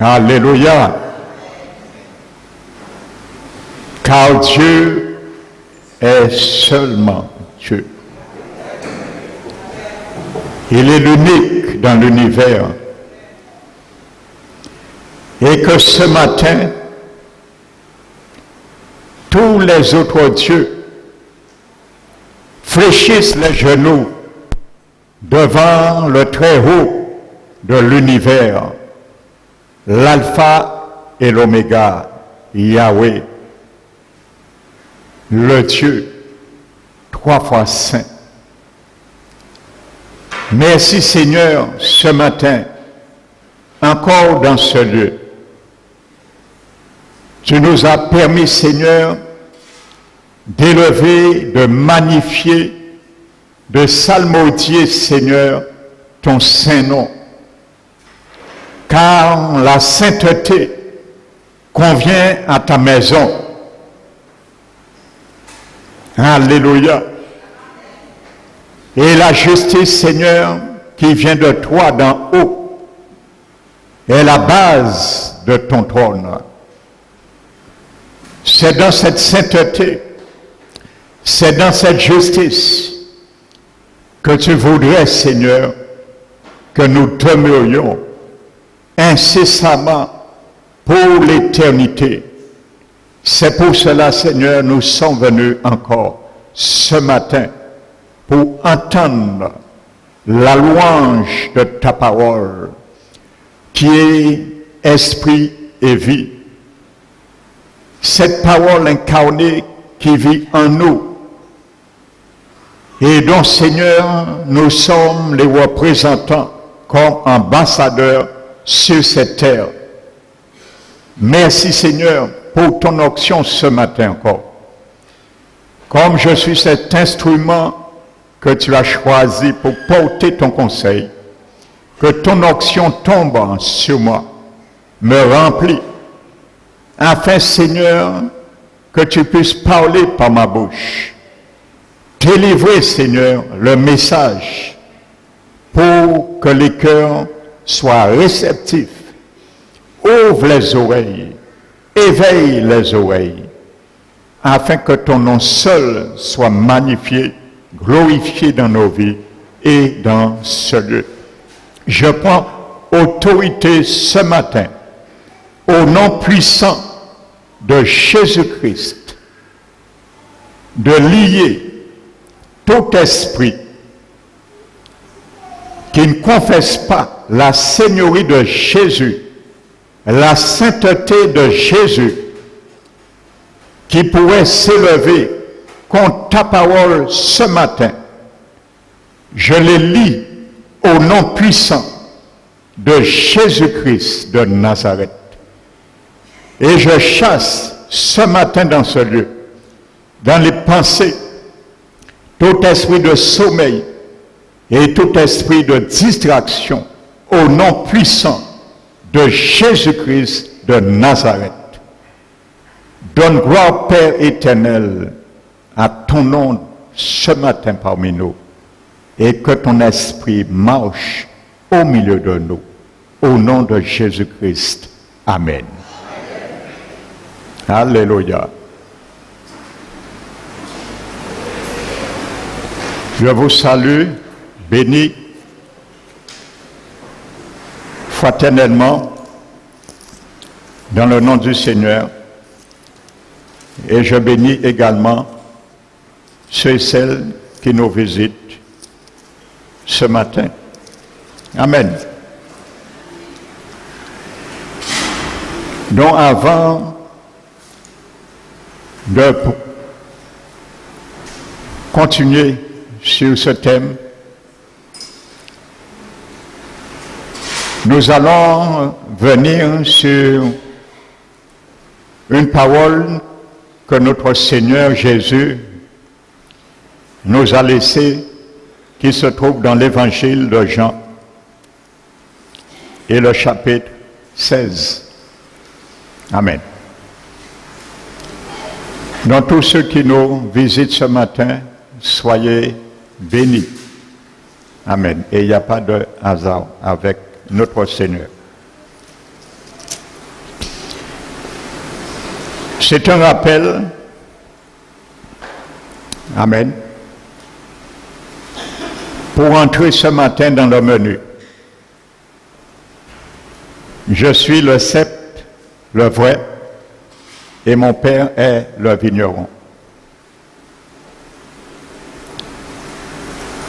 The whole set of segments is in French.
Alléluia. Car Dieu est seulement Dieu. Il est l'unique dans l'univers. Et que ce matin, tous les autres dieux fléchissent les genoux devant le Très-Haut de l'univers, l'alpha et l'oméga, Yahweh, le Dieu, 3 fois saint. Merci Seigneur, ce matin, encore dans ce lieu. Tu nous as permis, Seigneur, d'élever, de magnifier, de psalmodier, Seigneur, ton saint nom. Car la sainteté convient à ta maison. Alléluia. Et la justice, Seigneur, qui vient de toi d'en haut, est la base de ton trône. C'est dans cette sainteté, c'est dans cette justice que tu voudrais, Seigneur, que nous demeurions incessamment pour l'éternité. C'est pour cela, Seigneur, nous sommes venus encore ce matin pour entendre la louange de ta parole, qui est esprit et vie. Cette parole incarnée qui vit en nous, et dont, Seigneur, nous sommes les représentants comme ambassadeurs sur cette terre. Merci, Seigneur, pour ton onction ce matin encore. Comme je suis cet instrument que tu as choisi pour porter ton conseil, que ton onction tombe sur moi, me remplit, afin, Seigneur, que tu puisses parler par ma bouche, délivrer, Seigneur, le message pour que les cœurs soient réceptifs. Ouvre les oreilles, éveille les oreilles, afin que ton nom seul soit magnifié, glorifié dans nos vies et dans ce lieu. Je prends autorité ce matin au nom puissant de Jésus-Christ, de lier tout esprit qui ne confesse pas la seigneurie de Jésus, la sainteté de Jésus, qui pourrait s'élever contre ta parole ce matin. Je les lis au nom puissant de Jésus-Christ de Nazareth. Et je chasse ce matin dans ce lieu, dans les pensées, tout esprit de sommeil et tout esprit de distraction au nom puissant de Jésus-Christ de Nazareth. Donne gloire, Père éternel, à ton nom ce matin parmi nous, et que ton esprit marche au milieu de nous. Au nom de Jésus-Christ. Amen. Alléluia. Je vous salue, bénis fraternellement dans le nom du Seigneur, et je bénis également ceux et celles qui nous visitent ce matin. Amen. Donc avant de continuer sur ce thème, nous allons venir sur une parole que notre Seigneur Jésus nous a laissée, qui se trouve dans l'évangile de Jean et le chapitre 16. Amen. Donc tous ceux qui nous visitent ce matin, soyez bénis. Amen. Et il n'y a pas de hasard avec notre Seigneur. C'est un rappel. Amen. Pour entrer ce matin dans le menu. Je suis le cep, le vrai, et mon père est le vigneron.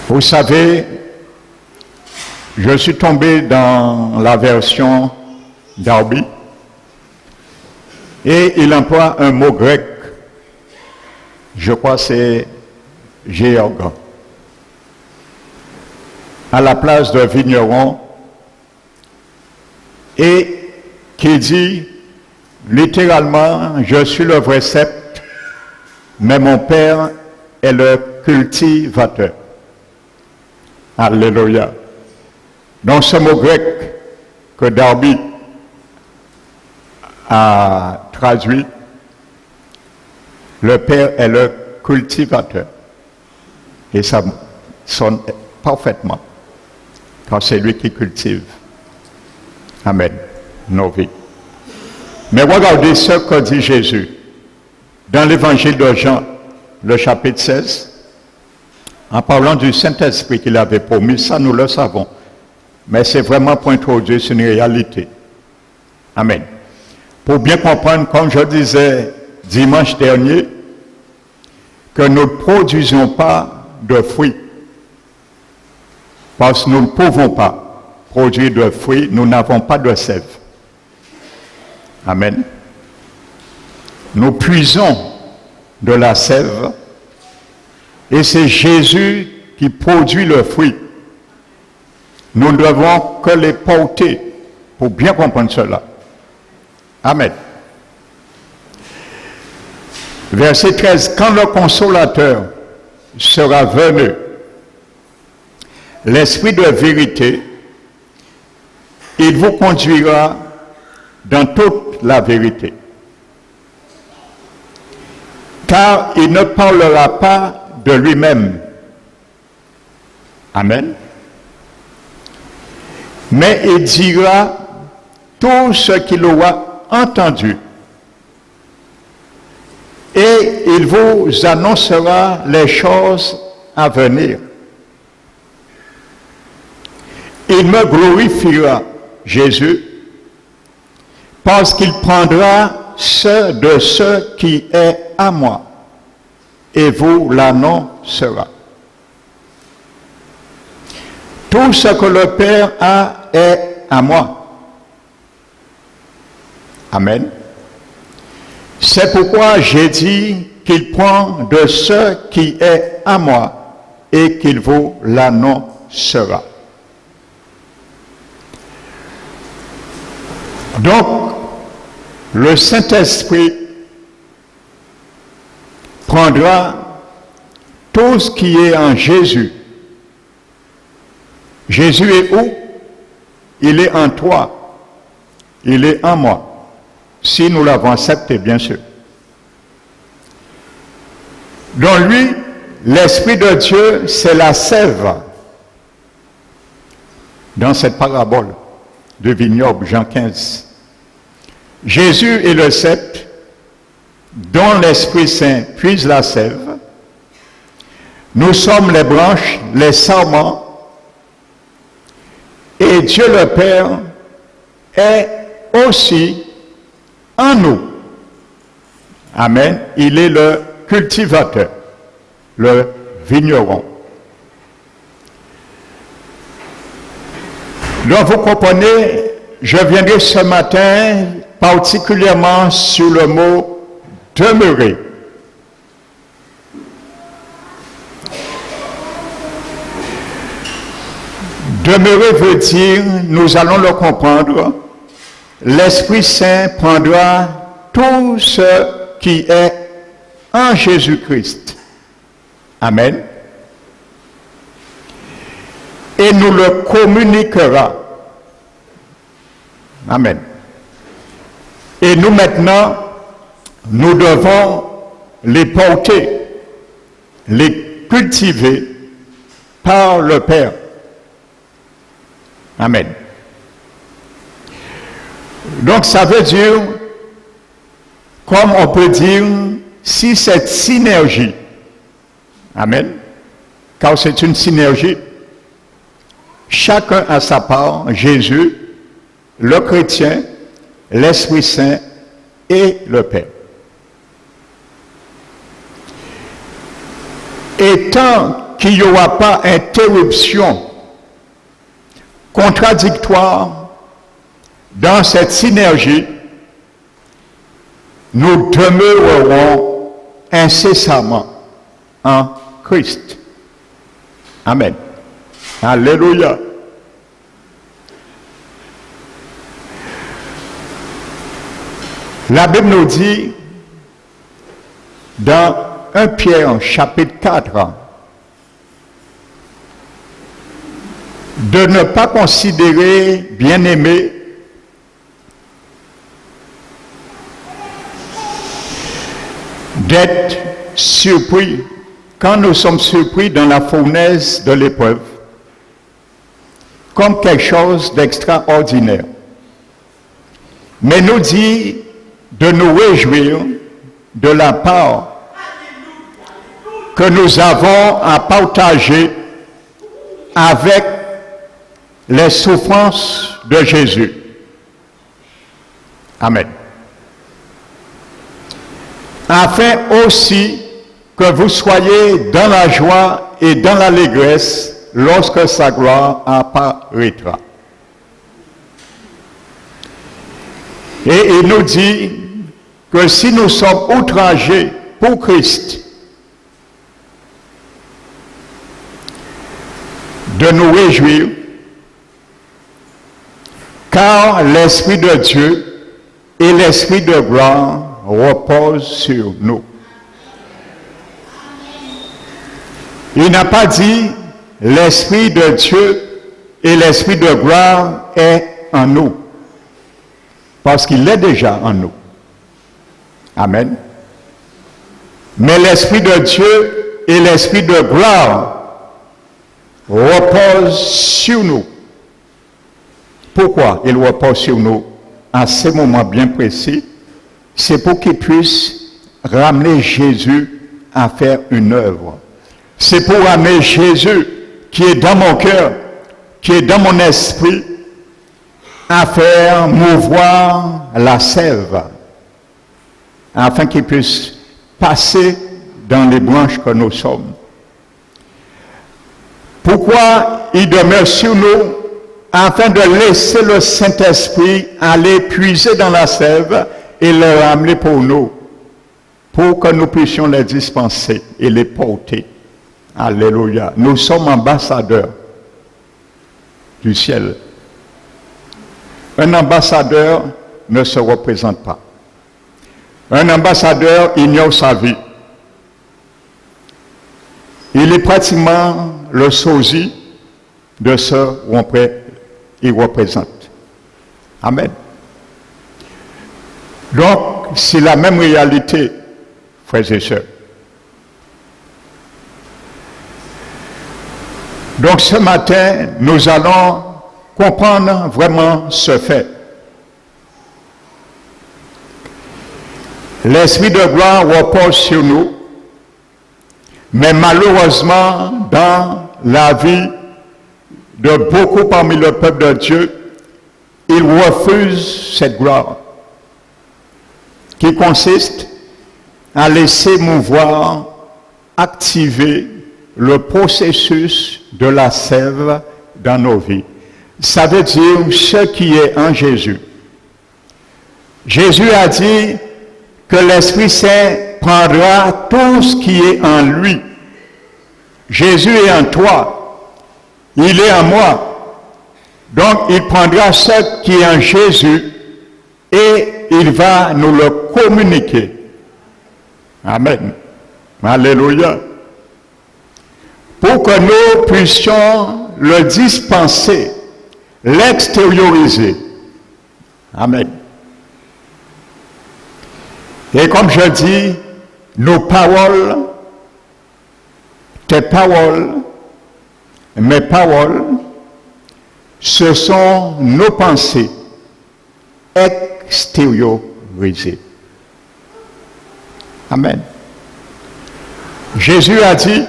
Vous savez, je suis tombé dans la version Darby et il emploie un mot grec, je crois que c'est géorg, à la place de vigneron, et qui dit littéralement, je suis le vrai cep, mais mon père est le cultivateur. Alléluia. Donc ce mot grec que Darby a traduit, le père est le cultivateur. Et ça sonne parfaitement quand c'est lui qui cultive. Amen. Nos vies. Mais regardez ce que dit Jésus dans l'évangile de Jean, le chapitre 16, en parlant du Saint-Esprit qu'il avait promis, ça nous le savons. Mais c'est vraiment pour introduire une réalité. Amen. Pour bien comprendre, comme je disais dimanche dernier, que nous ne produisons pas de fruits. Parce que nous ne pouvons pas produire de fruits, nous n'avons pas de sève. Amen. Nous puisons de la sève et c'est Jésus qui produit le fruit. Nous ne devons que les porter pour bien comprendre cela. Amen. Verset 13. Quand le consolateur sera venu, l'esprit de vérité, il vous conduira dans toute la vérité. Car il ne parlera pas de lui-même. Amen. Mais il dira tout ce qu'il aura entendu. Et il vous annoncera les choses à venir. Il me glorifiera, Jésus, parce qu'il prendra ce de ce qui est à moi et vous l'annoncera. Tout ce que le Père a est à moi. Amen. C'est pourquoi j'ai dit qu'il prend de ce qui est à moi et qu'il vous l'annoncera. Donc, le Saint-Esprit prendra tout ce qui est en Jésus. Jésus est où? Il est en toi. Il est en moi. Si nous l'avons accepté, bien sûr. Dans lui, l'Esprit de Dieu, c'est la sève. Dans cette parabole de vignoble, Jean 15. Jésus est le cep dont l'Esprit Saint puise la sève. Nous sommes les branches, les sarments. Et Dieu le Père est aussi en nous. Amen. Il est le cultivateur, le vigneron. Donc vous comprenez, je viendrai ce matin particulièrement sur le mot demeurer. Demeurer veut dire, nous allons le comprendre, l'Esprit Saint prendra tout ce qui est en Jésus-Christ. Amen. Et nous le communiquera. Amen. Et nous maintenant, nous devons les porter, les cultiver par le Père. Amen. Donc ça veut dire comme on peut dire, si cette synergie, amen, car c'est une synergie, chacun a sa part, Jésus, le chrétien, l'Esprit Saint et le Père. Et tant qu'il n'y aura pas interruption contradictoire dans cette synergie, nous demeurerons incessamment en Christ. Amen. Alléluia. La Bible nous dit dans 1 Pierre chapitre 4 de ne pas considérer, bien-aimés, d'être surpris quand nous sommes surpris dans la fournaise de l'épreuve comme quelque chose d'extraordinaire, mais nous dit de nous réjouir de la part que nous avons à partager avec les souffrances de Jésus. Amen. Afin aussi que vous soyez dans la joie et dans l'allégresse lorsque sa gloire apparaîtra. Et il nous dit que si nous sommes outragés pour Christ, de nous réjouir, car l'Esprit de Dieu et l'Esprit de gloire reposent sur nous. Il n'a pas dit l'Esprit de Dieu et l'Esprit de gloire est en nous, parce qu'il est déjà en nous. Amen. Mais l'Esprit de Dieu et l'Esprit de gloire reposent sur nous. Pourquoi il repose sur nous à ces moments bien précis? C'est pour qu'il puisse ramener Jésus à faire une œuvre. C'est pour ramener Jésus qui est dans mon cœur, qui est dans mon esprit, à faire mouvoir la sève, afin qu'il puisse passer dans les branches que nous sommes. Pourquoi il demeure sur nous? Afin de laisser le Saint-Esprit aller puiser dans la sève et le ramener pour nous, pour que nous puissions les dispenser et les porter. Alléluia. Nous sommes ambassadeurs du ciel. Un ambassadeur ne se représente pas. Un ambassadeur ignore sa vie. Il est pratiquement le sosie de ce qu'il représente. Amen. Donc, c'est la même réalité, frères et sœurs. Donc, ce matin, nous allons comprendre vraiment ce fait. L'Esprit de gloire repose sur nous, mais malheureusement, dans la vie de beaucoup parmi le peuple de Dieu, ils refusent cette gloire, qui consiste à laisser mouvoir, activer le processus de la sève dans nos vies. Ça veut dire ce qui est en Jésus. Jésus a dit que l'Esprit Saint prendra tout ce qui est en lui. Jésus est en toi. Il est en moi. Donc, il prendra ce qui est en Jésus et il va nous le communiquer. Amen. Alléluia. Pour que nous puissions le dispenser, l'extérioriser. Amen. Et comme je dis, nos paroles, tes paroles, mes paroles, ce sont nos pensées extériorisées. Amen. Jésus a dit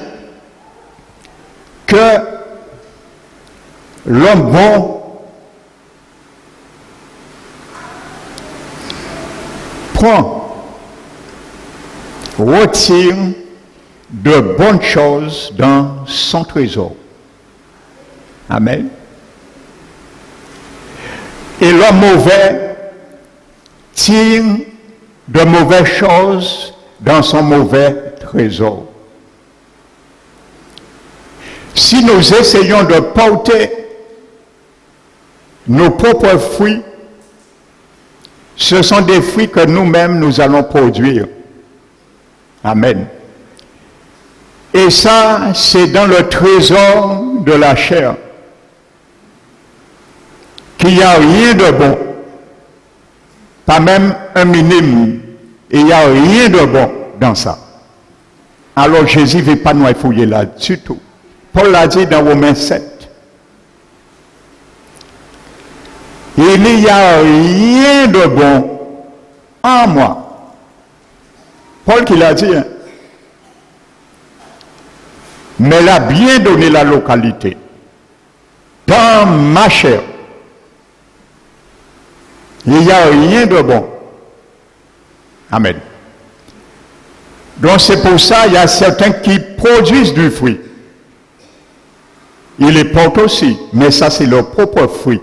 que l'homme bon retire de bonnes choses dans son trésor. Amen. Et l'homme mauvais tire de mauvaises choses dans son mauvais trésor. Si nous essayons de porter nos propres fruits, ce sont des fruits que nous-mêmes nous allons produire. Amen. Et ça, c'est dans le trésor de la chair qu'il n'y a rien de bon, pas même un minime, et il n'y a rien de bon dans ça. Alors Jésus ne veut pas nous fouiller là-dessus tout. Paul l'a dit dans Romains 7. Il n'y a rien de bon en moi. Paul qui l'a dit. Hein? Mais il a bien donné la localité. Dans ma chair, il n'y a rien de bon. Amen. Donc c'est pour ça il y a certains qui produisent du fruit. Ils les portent aussi, mais ça c'est leur propre fruit.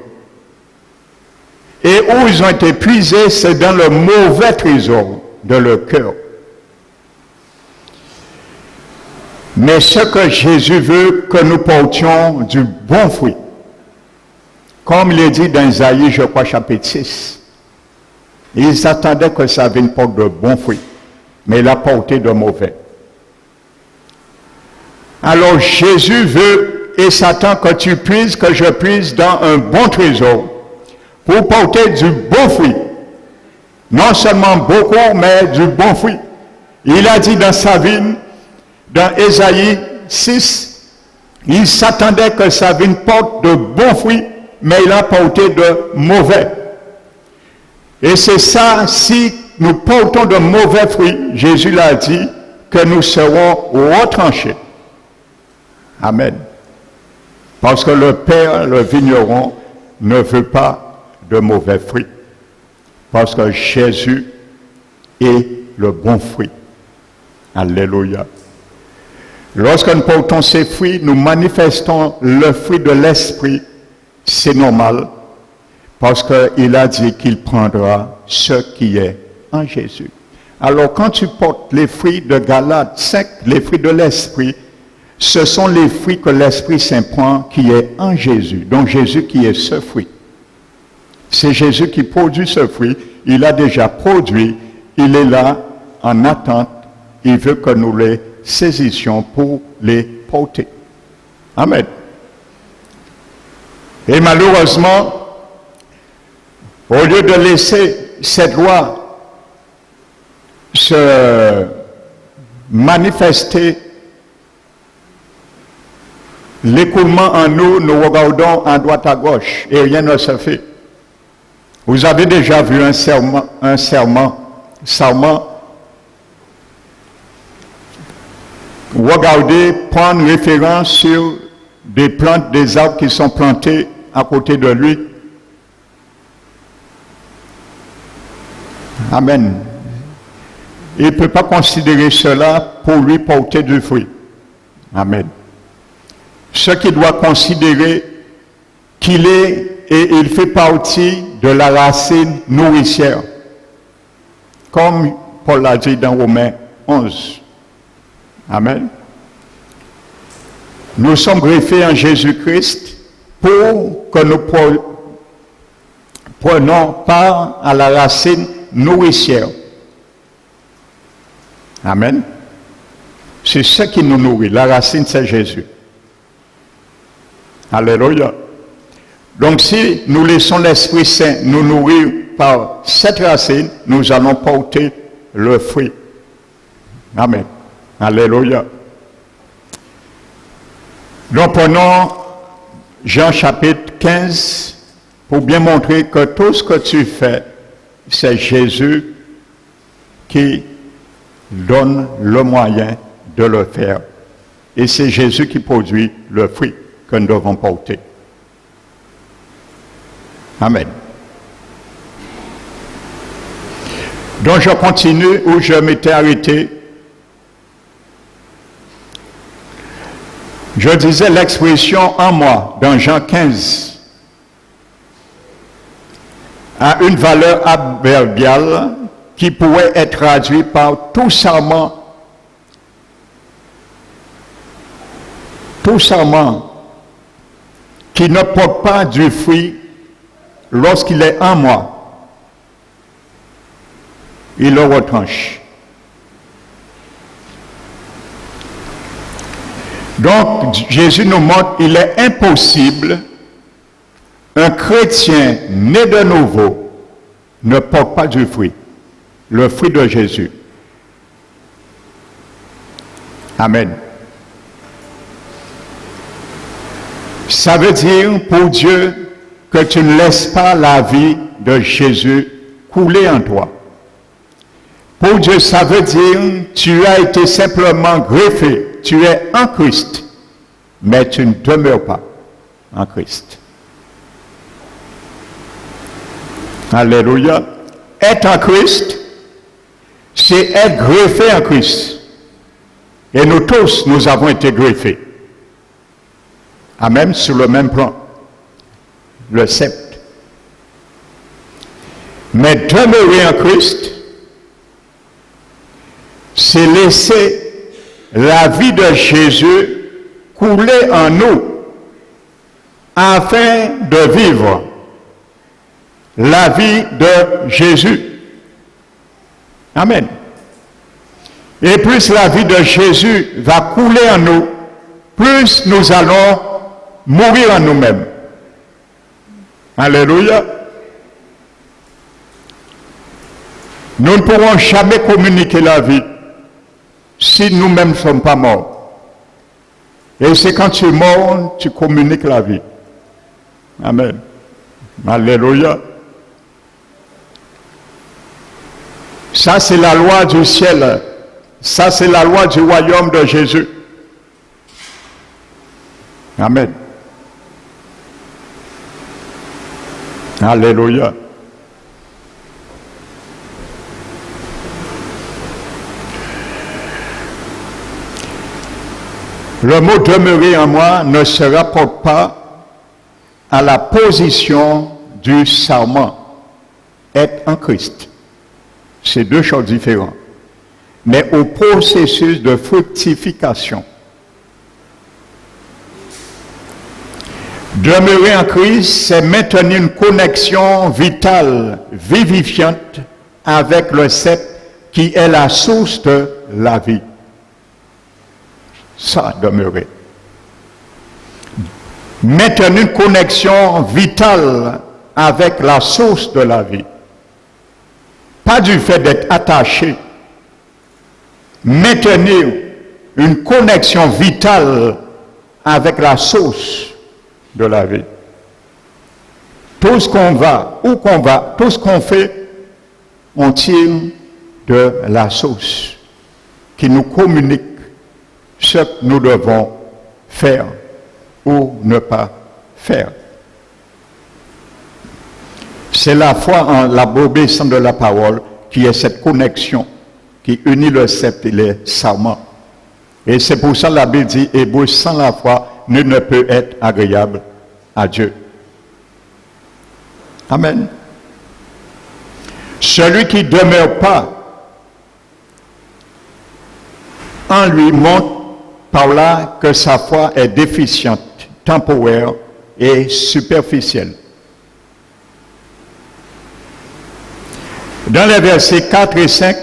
Et où ils ont été puisés, c'est dans le mauvais trésor de leur cœur. Mais ce que Jésus veut, que nous portions du bon fruit. Comme il est dit dans Isaïe, je crois, chapitre 6. Ils attendaient que ça vienne porter de bons fruits, mais il a porté de mauvais. Alors Jésus veut et s'attend que tu puisses, que je puisse dans un bon trésor pour porter du bon fruit. Non seulement beaucoup, mais du bon fruit. Il a dit dans sa vie, dans Ésaïe 6, il s'attendait que sa vigne porte de bons fruits, mais il a porté de mauvais. Et c'est ça, si nous portons de mauvais fruits, Jésus l'a dit, que nous serons retranchés. Amen. Parce que le Père, le vigneron, ne veut pas de mauvais fruits. Parce que Jésus est le bon fruit. Alléluia. Lorsque nous portons ces fruits, nous manifestons le fruit de l'esprit. C'est normal. Parce qu'il a dit qu'il prendra ce qui est en Jésus. Alors quand tu portes les fruits de Galates 5, les fruits de l'esprit, ce sont les fruits que l'Esprit Saint prend qui est en Jésus. Donc Jésus qui est ce fruit. C'est Jésus qui produit ce fruit. Il a déjà produit. Il est là en attente. Il veut que nous les saisissions pour les porter. Amen. Et malheureusement, au lieu de laisser cette loi se manifester, l'écoulement en nous, nous regardons à droite à gauche et rien ne se fait. Vous avez déjà vu un serment, regardez, prendre référence sur des plantes, des arbres qui sont plantés à côté de lui. Amen. Il ne peut pas considérer cela pour lui porter du fruit. Amen. Ce qu'il doit considérer qu'il est et il fait partie de la racine nourricière. Comme Paul l'a dit dans Romains 11. Amen. Nous sommes greffés en Jésus-Christ pour que nous prenons part à la racine nourricière. Amen. C'est ce qui nous nourrit. La racine, c'est Jésus. Alléluia. Donc si nous laissons l'Esprit Saint nous nourrir par cette racine, nous allons porter le fruit. Amen. Alléluia. Donc prenons Jean chapitre 15 pour bien montrer que tout ce que tu fais, c'est Jésus qui donne le moyen de le faire. Et c'est Jésus qui produit le fruit que nous devons porter. Amen. Donc je continue où je m'étais arrêté. Je disais l'expression en moi, dans Jean 15, a une valeur adverbiale qui pourrait être traduite par tout serment qui ne porte pas du fruit lorsqu'il est en moi, il le retranche. Donc, Jésus nous montre qu'il est impossible, un chrétien né de nouveau ne porte pas du fruit, le fruit de Jésus. Amen. Ça veut dire pour Dieu que tu ne laisses pas la vie de Jésus couler en toi. Pour Dieu, ça veut dire que tu as été simplement greffé, tu es en Christ, mais tu ne demeures pas en Christ. Alléluia. Être en Christ, c'est être greffé en Christ. Et nous tous, nous avons été greffés. Amen, sur le même plan. Le sceptre. Mais demeurer en Christ, c'est laisser la vie de Jésus couler en nous afin de vivre la vie de Jésus. Amen. Et plus la vie de Jésus va couler en nous, plus nous allons mourir en nous-mêmes. Alléluia. Nous ne pourrons jamais communiquer la vie si nous-mêmes ne sommes pas morts. Et c'est quand tu es mort, tu communiques la vie. Amen. Alléluia. Ça, c'est la loi du ciel. Ça, c'est la loi du royaume de Jésus. Amen. Alléluia. Le mot demeurer en moi ne se rapporte pas à la position du serment, être en Christ. C'est deux choses différentes. Mais au processus de fructification. Demeurer en Christ, c'est maintenir une connexion vitale, vivifiante avec le sceptre qui est la source de la vie. Ça, demeurer. Maintenir une connexion vitale avec la source de la vie. Pas du fait d'être attaché. Maintenir une connexion vitale avec la source de la vie. Tout ce qu'on va, où qu'on va, tout ce qu'on fait, on tire de la source qui nous communique ce que nous devons faire ou ne pas faire. C'est la foi en l'obéissance de la parole qui est cette connexion qui unit le sceptre et les serments. Et c'est pour ça que la Bible dit, Hébreux, sans la foi, nul ne peut être agréable à Dieu. Amen. Celui qui ne demeure pas en lui montre par là que sa foi est déficiente, temporaire et superficielle. Dans les versets 4 et 5,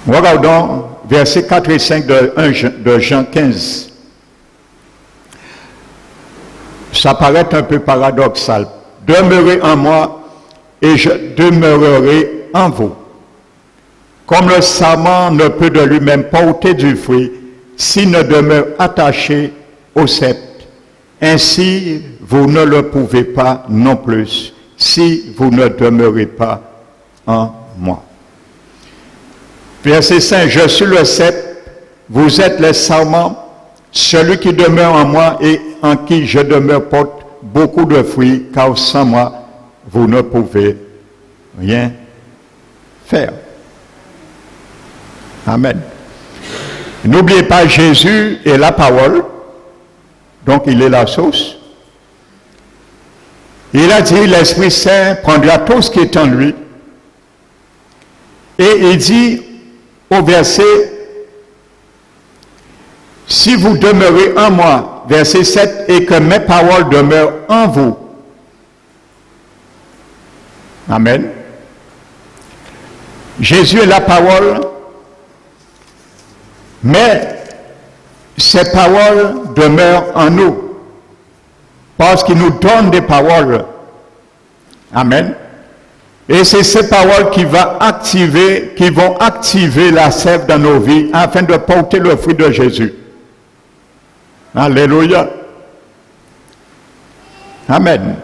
regardons versets 4 et 5 de Jean 15. Ça paraît un peu paradoxal. Demeurez en moi et je demeurerai en vous. Comme le sarment ne peut de lui-même porter du fruit s'il ne demeure attaché au sceptre, ainsi vous ne le pouvez pas non plus si vous ne demeurez pas en moi. Verset 5, je suis le cep, vous êtes les sarments, celui qui demeure en moi et en qui je demeure porte beaucoup de fruits, car sans moi, vous ne pouvez rien faire. Amen. N'oubliez pas, Jésus est la parole, donc il est la source. Il a dit, l'Esprit Saint prendra tout ce qui est en lui. Et il dit au verset, si vous demeurez en moi, verset 7, et que mes paroles demeurent en vous. Amen. Jésus est la parole, mais ces paroles demeurent en nous. Parce qu'il nous donne des paroles. Amen. Et c'est ces paroles qui vont activer la sève dans nos vies afin de porter le fruit de Jésus. Alléluia. Amen.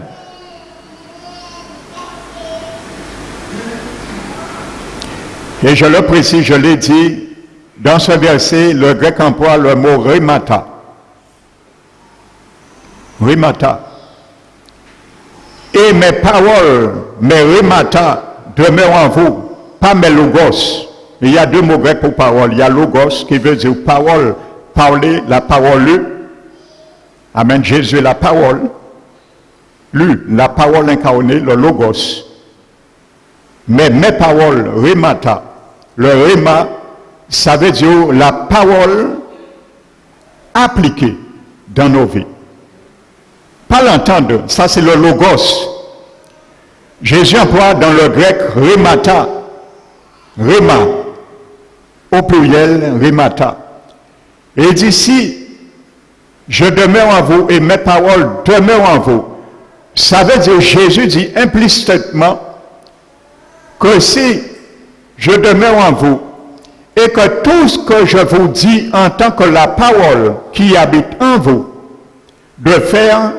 Et je le précise, je l'ai dit, dans ce verset, le grec emploie le mot rhémata. Rhémata. Et mes paroles, mes rhémata, demeurent en vous, pas mes logos. Il y a deux mots grecs pour parole. Il y a logos qui veut dire parole, parler, la parole lue. Amen. Jésus est la parole. Lue, la parole incarnée, le logos. Mais mes paroles, rhémata. Le rhéma, ça veut dire la parole appliquée dans nos vies. Pas l'entendre, ça c'est le logos. Jésus emploie dans le grec rhémata, rhéma, au pluriel rhémata. Et il dit, si je demeure en vous et mes paroles demeurent en vous, ça veut dire, Jésus dit implicitement que si je demeure en vous et que tout ce que je vous dis en tant que la parole qui habite en vous, de faire,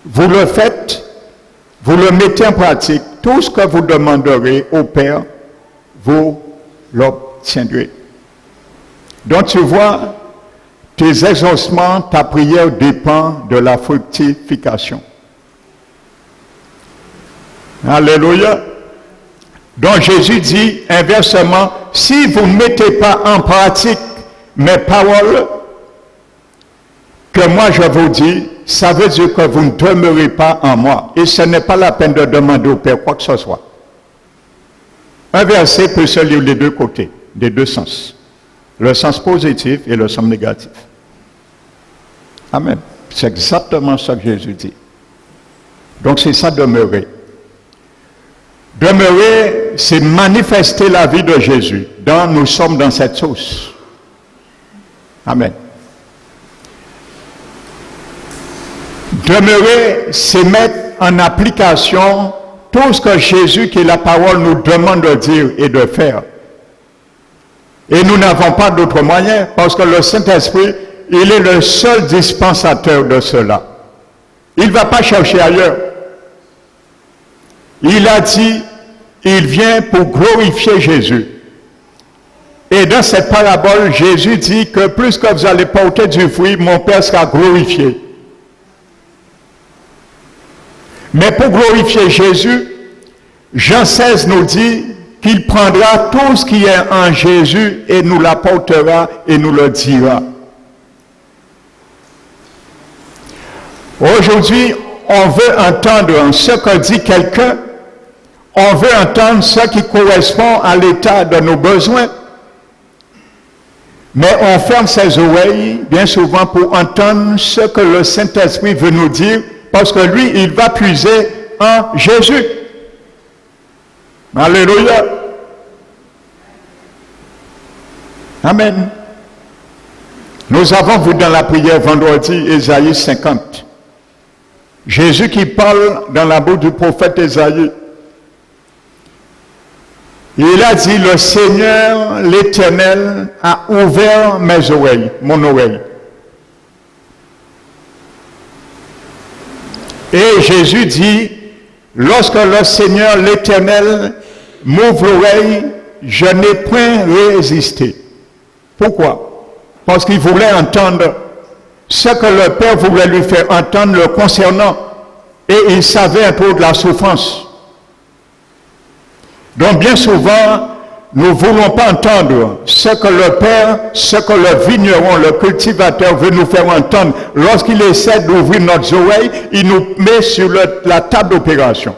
vous le faites, vous le mettez en pratique, tout ce que vous demanderez au Père, vous l'obtiendrez. Donc tu vois, tes exaucements, ta prière dépend de la fructification. Alléluia. Donc Jésus dit inversement, si vous ne mettez pas en pratique mes paroles que moi je vous dis, ça veut dire que vous ne demeurez pas en moi. Et ce n'est pas la peine de demander au Père quoi que ce soit. Un verset peut se lire des deux côtés, des deux sens. Le sens positif et le sens négatif. Amen. C'est exactement ça que Jésus dit. Donc c'est ça, demeurer. Demeurer, c'est manifester la vie de Jésus. Donc nous sommes dans cette source. Amen. Demeurer, c'est mettre en application tout ce que Jésus, qui est la parole, nous demande de dire et de faire. Et nous n'avons pas d'autre moyen, parce que le Saint-Esprit, il est le seul dispensateur de cela. Il ne va pas chercher ailleurs. Il a dit, il vient pour glorifier Jésus. Et dans cette parabole, Jésus dit que plus que vous allez porter du fruit, mon Père sera glorifié. Mais pour glorifier Jésus, Jean 16 nous dit qu'il prendra tout ce qui est en Jésus et nous l'apportera et nous le dira. Aujourd'hui, on veut entendre ce que dit quelqu'un, on veut entendre ce qui correspond à l'état de nos besoins, mais on ferme ses oreilles bien souvent pour entendre ce que le Saint-Esprit veut nous dire, parce que lui, il va puiser en Jésus. Alléluia. Amen. Nous avons vu dans la prière vendredi, Ésaïe 50. Jésus qui parle dans la bouche du prophète Ésaïe. Il a dit, le Seigneur, l'Éternel, a ouvert mes oreilles, mon oreille. Et Jésus dit, lorsque le Seigneur, l'Éternel, m'ouvre l'oreille, je n'ai point résisté. Pourquoi? Parce qu'il voulait entendre ce que le Père voulait lui faire entendre le concernant. Et il savait un peu de la souffrance. Donc bien souvent, nous ne voulons pas entendre ce que le Père, ce que le vigneron, le cultivateur veut nous faire entendre. Lorsqu'il essaie d'ouvrir nos oreilles, il nous met sur la table d'opération.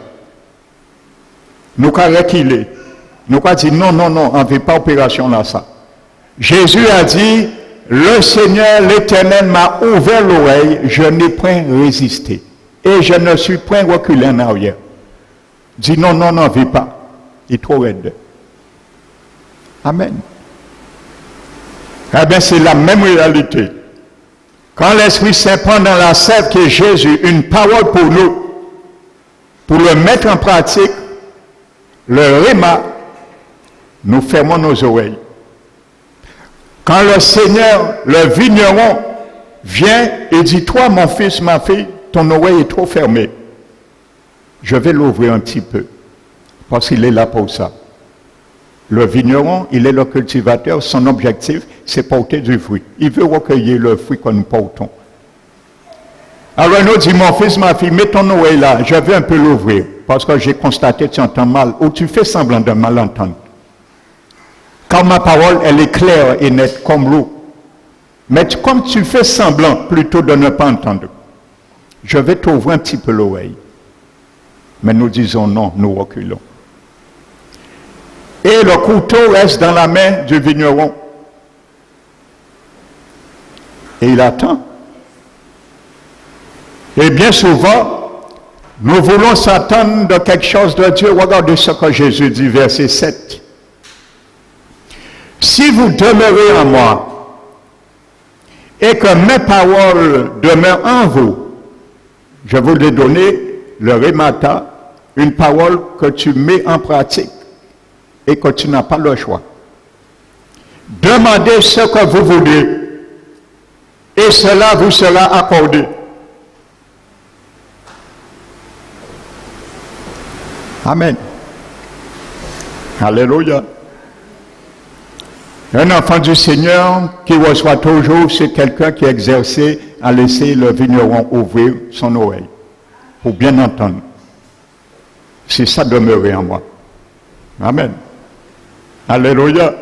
Nous croyons qu'il est. Nous croyons dire non, non, non, on ne veut pas opération là, ça. Jésus a dit, le Seigneur, l'Éternel m'a ouvert l'oreille, je n'ai point résisté. Et je ne suis point reculé en arrière. Dit non, non, non, on ne veut pas. Il est trop raide. Amen. Eh bien, c'est la même réalité. Quand l'Esprit Saint prend dans la sève qui est Jésus une parole pour nous, pour le mettre en pratique, le réma, nous fermons nos oreilles. Quand le Seigneur, le vigneron, vient et dit, toi, mon fils, ma fille, ton oreille est trop fermée. Je vais l'ouvrir un petit peu, parce qu'il est là pour ça. Le vigneron, il est le cultivateur, son objectif, c'est porter du fruit. Il veut recueillir le fruit que nous portons. Alors nous dit, mon fils, ma fille, mets ton oreille là, je vais un peu l'ouvrir, parce que j'ai constaté que tu entends mal, ou tu fais semblant de mal entendre. Car ma parole, elle est claire et nette comme l'eau. Mais comme tu fais semblant plutôt de ne pas entendre, je vais t'ouvrir un petit peu l'oreille. Mais nous disons non, nous reculons. Et le couteau reste dans la main du vigneron. Et il attend. Et bien souvent, nous voulons s'attendre de quelque chose de Dieu. Regardez ce que Jésus dit, verset 7. Si vous demeurez en moi, et que mes paroles demeurent en vous, je vous ai donné le rémata, une parole que tu mets en pratique et que tu n'as pas le choix. Demandez ce que vous voulez et cela vous sera accordé. Amen. Alléluia. Un enfant du Seigneur qui reçoit toujours, c'est quelqu'un qui est exercé à laisser le vigneron ouvrir son oreille pour bien entendre. C'est ça demeurer en moi. Amen. Alléluia.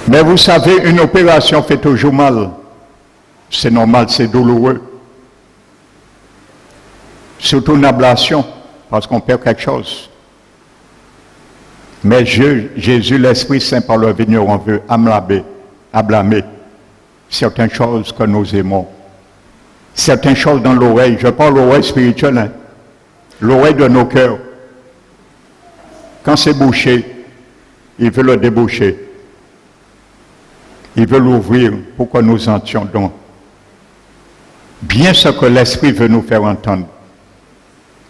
Mais vous savez, une opération fait toujours mal. C'est normal, c'est douloureux. Surtout une ablation, parce qu'on perd quelque chose. Mais Jésus, l'Esprit Saint, par le vigneron, veut blâmer certaines choses que nous aimons. Certaines choses dans l'oreille. Je parle l'oreille spirituelle, hein? L'oreille de nos cœurs. Quand c'est bouché, il veut le déboucher. Il veut l'ouvrir pour que nous entendions donc bien ce que l'Esprit veut nous faire entendre.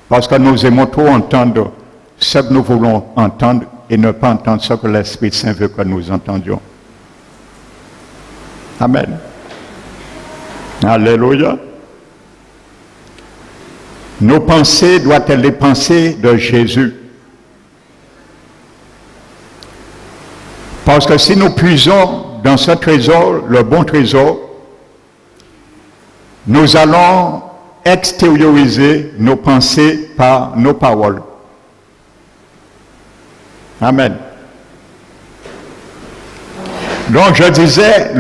Parce que nous aimons trop entendre ce que nous voulons entendre et ne pas entendre ce que l'Esprit Saint veut que nous entendions. Amen. Alléluia. Nos pensées doivent être les pensées de Jésus. Parce que si nous puisons dans ce trésor, le bon trésor, nous allons extérioriser nos pensées par nos paroles. Amen. Donc je disais,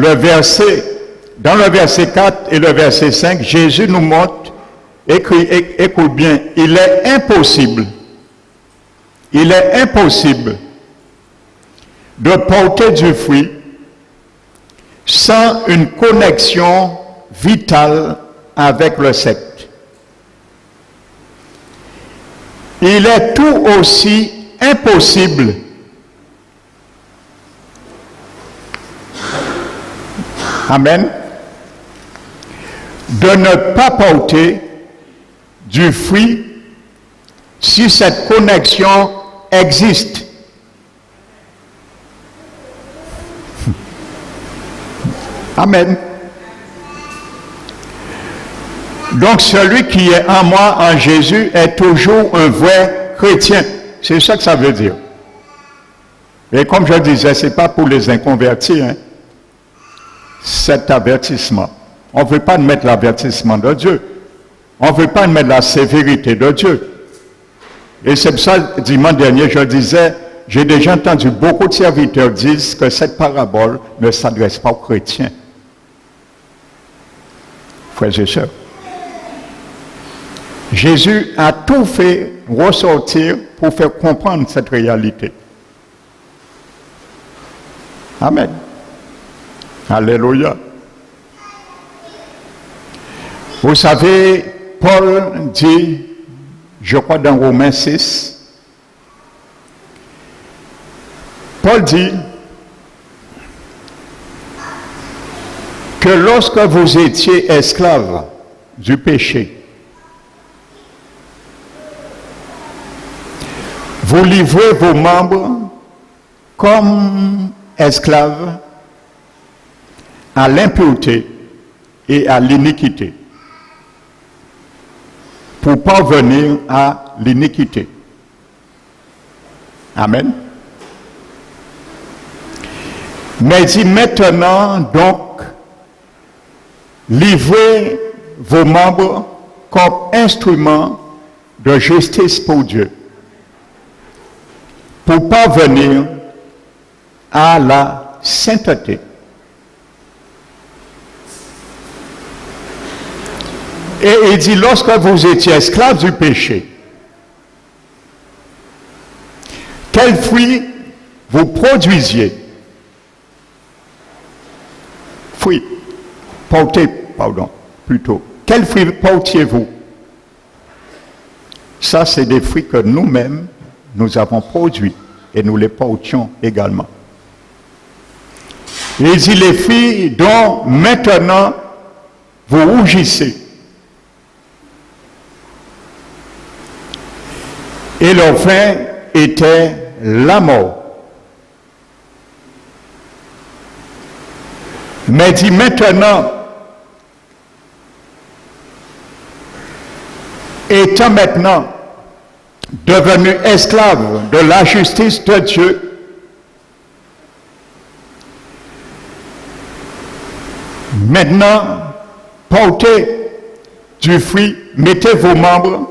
dans le verset 4 et le verset 5, Jésus nous montre, écoute bien, il est impossible de porter du fruit sans une connexion vitale avec le secte. Il est tout aussi impossible amen, de ne pas porter du fruit si cette connexion existe. Donc celui qui est en moi, en Jésus, est toujours un vrai chrétien. C'est ça que ça veut dire. Et comme je disais, ce n'est pas pour les inconvertis, hein, cet avertissement. On ne veut pas mettre l'avertissement de Dieu. On ne veut pas mettre la sévérité de Dieu. Et c'est pour ça, dimanche dernier, je disais, j'ai déjà entendu beaucoup de serviteurs dire que cette parabole ne s'adresse pas aux chrétiens. Frères et sœurs, Jésus a tout fait ressortir pour faire comprendre cette réalité. Amen. Alléluia. Vous savez, Paul dit, je crois dans Romains 6, Paul dit que lorsque vous étiez esclaves du péché, vous livrez vos membres comme esclaves à l'impureté et à l'iniquité pour parvenir à l'iniquité. Amen. Mais dit maintenant donc, livrez vos membres comme instruments de justice pour Dieu, pour parvenir à la sainteté. Et il dit, lorsque vous étiez esclaves du péché, quels fruits vous produisiez? Plutôt. Quels fruits portiez-vous? Ça, c'est des fruits que nous-mêmes, nous avons produits et nous les portions également. Il dit, les fruits dont maintenant vous rougissez. Et leur fin était la mort. Mais dit maintenant, étant maintenant devenu esclave de la justice de Dieu, maintenant portez du fruit, mettez vos membres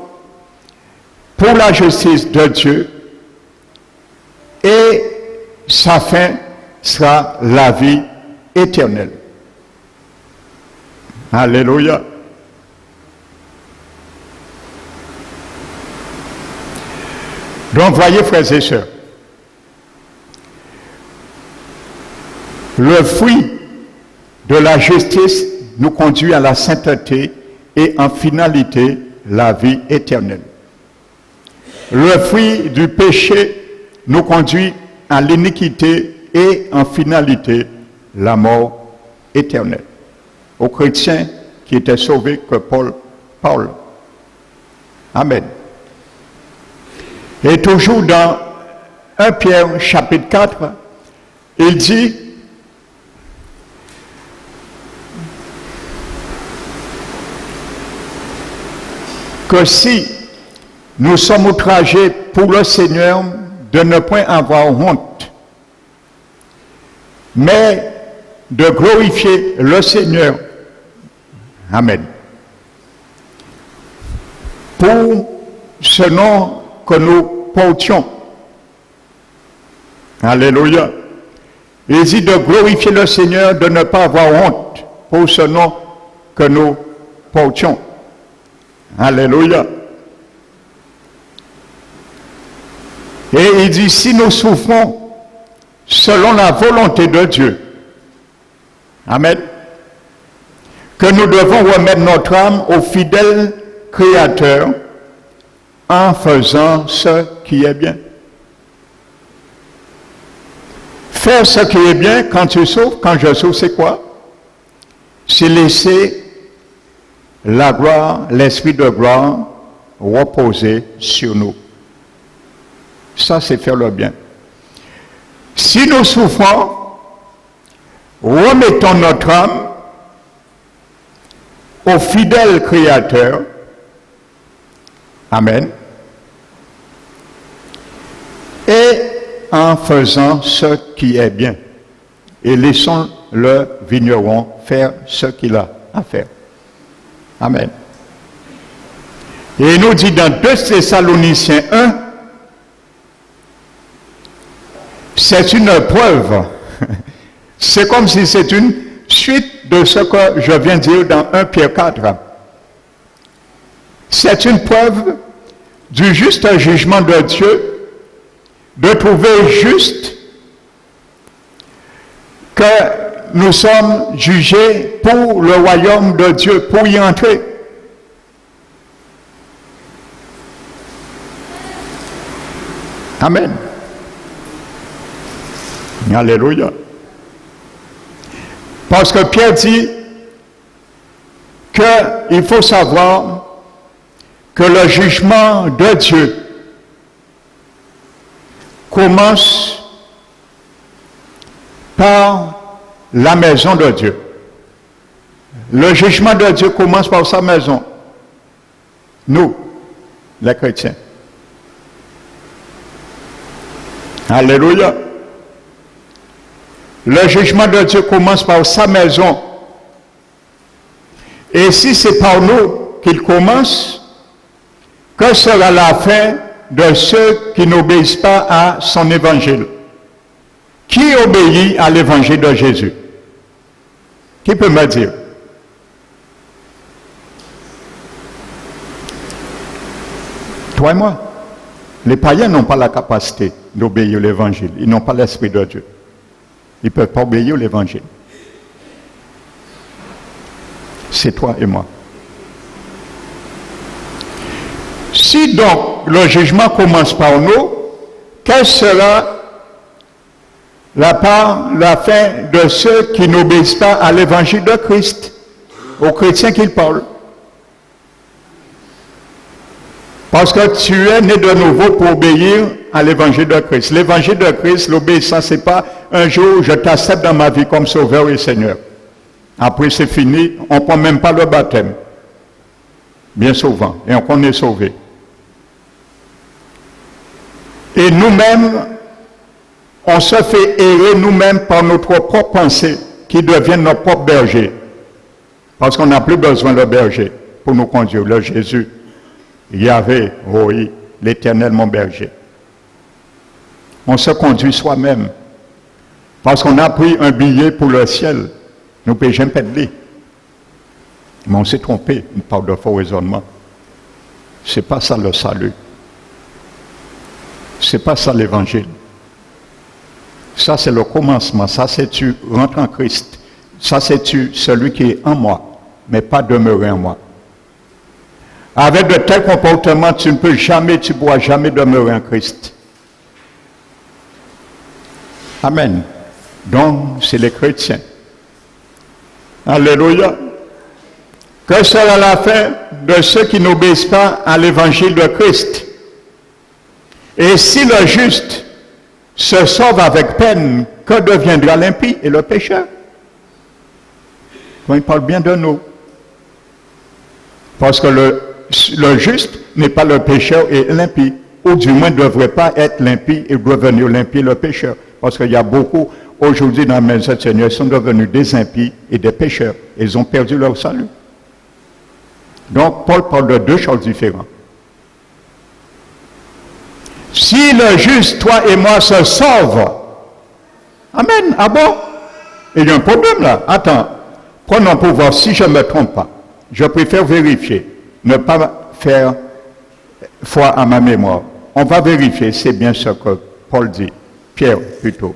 pour la justice de Dieu, et sa fin sera la vie éternelle. Alléluia. Donc, voyez, frères et sœurs, le fruit de la justice nous conduit à la sainteté et en finalité, la vie éternelle. Le fruit du péché nous conduit à l'iniquité et en finalité, la mort éternelle. Aux chrétiens qui étaient sauvés que Paul parle. Amen. Et toujours dans 1 Pierre chapitre 4, il dit que si nous sommes outragés pour le Seigneur, de ne point avoir honte, mais de glorifier le Seigneur. Amen. Pour ce nom que nous portions. Alléluia. Il dit de glorifier le Seigneur, de ne pas avoir honte pour ce nom que nous portions. Alléluia. Et il dit, si nous souffrons selon la volonté de Dieu, amen, que nous devons remettre notre âme au fidèle Créateur en faisant ce qui est bien. Faire ce qui est bien quand tu souffres, quand je souffre, c'est quoi? C'est laisser la gloire, l'esprit de gloire reposer sur nous. Ça, c'est faire le bien. Si nous souffrons, remettons notre âme au fidèle Créateur. Amen. Et en faisant ce qui est bien. Et laissons le vigneron faire ce qu'il a à faire. Amen. Et il nous dit dans 2 Thessaloniciens 1, c'est une preuve. C'est comme si c'est une suite de ce que je viens de dire dans 1 Pierre 4. C'est une preuve du juste jugement de Dieu, de trouver juste que nous sommes jugés pour le royaume de Dieu, pour y entrer. Amen. Alléluia. Parce que Pierre dit qu'il faut savoir que le jugement de Dieu commence par la maison de Dieu. Le jugement de Dieu commence par sa maison. Nous, les chrétiens. Alléluia. Le jugement de Dieu commence par sa maison. Et si c'est par nous qu'il commence, que sera la fin de ceux qui n'obéissent pas à son évangile? Qui obéit à l'évangile de Jésus? Qui peut me dire? Toi et moi. Les païens n'ont pas la capacité d'obéir à l'évangile. Ils n'ont pas l'Esprit de Dieu. Ils ne peuvent pas obéir à l'évangile. C'est toi et moi. Si donc le jugement commence par nous, quelle sera la fin de ceux qui n'obéissent pas à l'évangile de Christ, aux chrétiens qu'il parle? Parce que tu es né de nouveau pour obéir à l'évangile de Christ. L'évangile de Christ, l'obéissance, ce n'est pas un jour je t'accepte dans ma vie comme sauveur et Seigneur. Après c'est fini, on ne prend même pas le baptême. Bien souvent, et on est sauvé. Et nous-mêmes, on se fait errer nous-mêmes par notre propre pensée qui deviennent nos propres bergers. Parce qu'on n'a plus besoin de berger pour nous conduire, le Jésus. Yahvé, oui, l'Éternel mon berger. On se conduit soi-même. Parce qu'on a pris un billet pour le ciel. Nous ne pouvons jamais perdre. Mais on s'est trompé par de faux raisonnements. Ce n'est pas ça le salut. Ce n'est pas ça l'évangile. Ça c'est le commencement. Ça c'est tu rentres en Christ. Ça c'est tu, celui qui est en moi, mais pas demeurer en moi. Avec de tels comportements, tu ne pourras jamais demeurer en Christ. Amen. Donc, c'est les chrétiens. Alléluia. Que sera la fin de ceux qui n'obéissent pas à l'évangile de Christ? Et si le juste se sauve avec peine, que deviendra l'impie et le pécheur? Quand il parle bien de nous. Parce que le juste n'est pas le pécheur et l'impie, ou du moins ne devrait pas être l'impie et devenir l'impie le pécheur. Parce qu'il y a beaucoup, aujourd'hui dans la maison du Seigneur, ils sont devenus des impies et des pécheurs. Ils ont perdu leur salut. Donc, Paul parle de deux choses différentes. Si le juste, toi et moi, se sauvent, amen, ah bon? Il y a un problème là. Attends, prenons pour voir si je ne me trompe pas. Je préfère vérifier. Ne pas faire foi à ma mémoire. On va vérifier, c'est bien ce que Paul dit. Pierre, plutôt.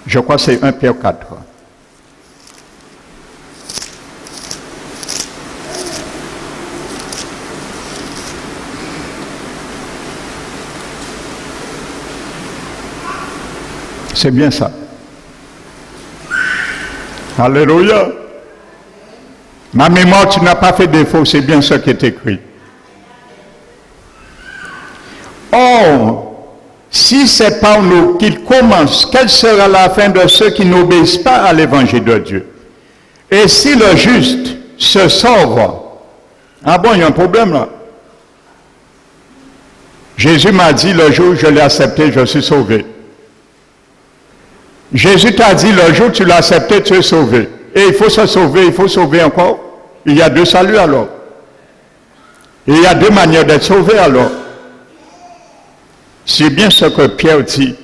Je crois que c'est 1 Pierre 4. C'est bien ça. Alléluia. Ma mémoire, tu n'as pas fait défaut, c'est bien ce qui est écrit. Or, si c'est par nous qu'il commence, quelle sera la fin de ceux qui n'obéissent pas à l'évangile de Dieu? Et si le juste se sauve. Ah bon, il y a un problème là. Jésus m'a dit le jour où je l'ai accepté, je suis sauvé. Jésus t'a dit le jour où tu l'as accepté, tu es sauvé. Et il faut se sauver, il faut sauver encore. Il y a deux saluts alors. Et il y a deux manières d'être sauvé alors. C'est bien ce que Pierre dit.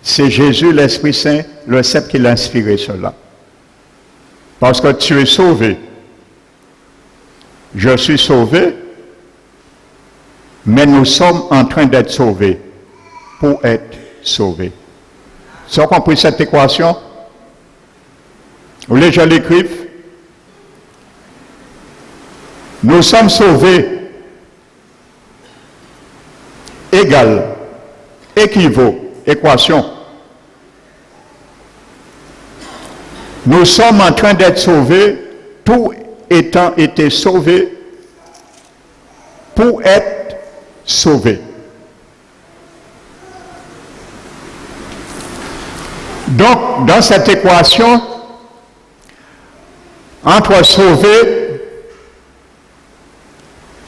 C'est Jésus, l'Esprit Saint, le Sceptre qui l'a inspiré cela. Parce que tu es sauvé. Je suis sauvé, mais nous sommes en train d'être sauvés pour être sauvés. Vous avez compris cette équation? Vous voulez que je l'écrive? Nous sommes sauvés égal, équivaut, équation. Nous sommes en train d'être sauvés, tout étant été sauvés pour être sauvés. Donc, dans cette équation, entre sauver,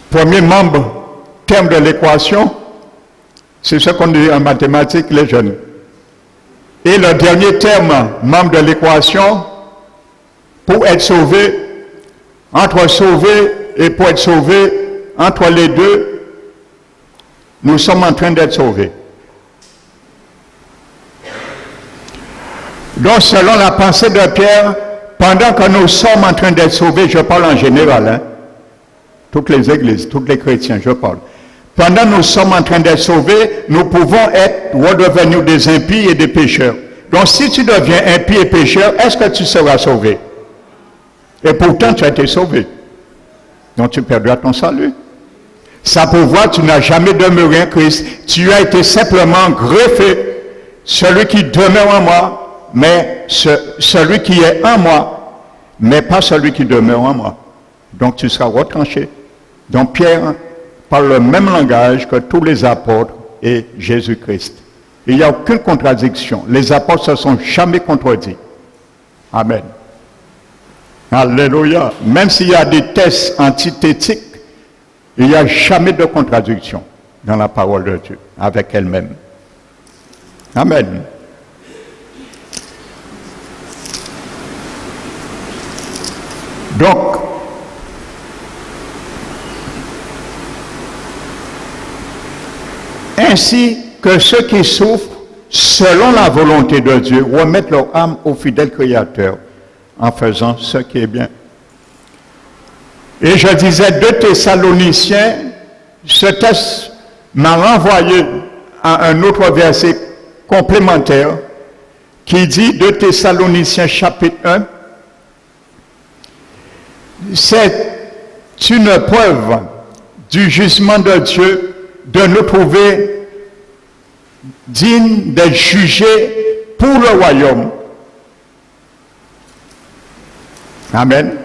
premier membre, terme de l'équation, c'est ce qu'on dit en mathématiques, les jeunes. Et le dernier terme, membre de l'équation, pour être sauvé, entre sauver et pour être sauvé, entre les deux, nous sommes en train d'être sauvés. Donc, selon la pensée de Pierre, pendant que nous sommes en train d'être sauvés, je parle en général, hein, toutes les églises, tous les chrétiens, je parle. Pendant que nous sommes en train d'être sauvés, nous pouvons être redevenus des impies et des pécheurs. Donc, si tu deviens impie et pécheur, est-ce que tu seras sauvé? Et pourtant, tu as été sauvé. Donc, tu perdras ton salut. Ça pour voir, tu n'as jamais demeuré en Christ. Tu as été simplement greffé. Celui qui demeure en moi, mais celui qui est en moi, mais pas celui qui demeure en moi. Donc, tu seras retranché. Donc, Pierre parle le même langage que tous les apôtres et Jésus-Christ. Il n'y a aucune contradiction. Les apôtres ne se sont jamais contredits. Amen. Alléluia. Même s'il y a des tests antithétiques, il n'y a jamais de contradiction dans la parole de Dieu avec elle-même. Amen. Donc, ainsi que ceux qui souffrent selon la volonté de Dieu remettent leur âme au fidèle Créateur en faisant ce qui est bien. Et je disais 2 Thessaloniciens, ce texte m'a renvoyé à un autre verset complémentaire qui dit 2 Thessaloniciens chapitre 1, c'est une preuve du jugement de Dieu de nous trouver dignes d'être jugés pour le royaume. Amen.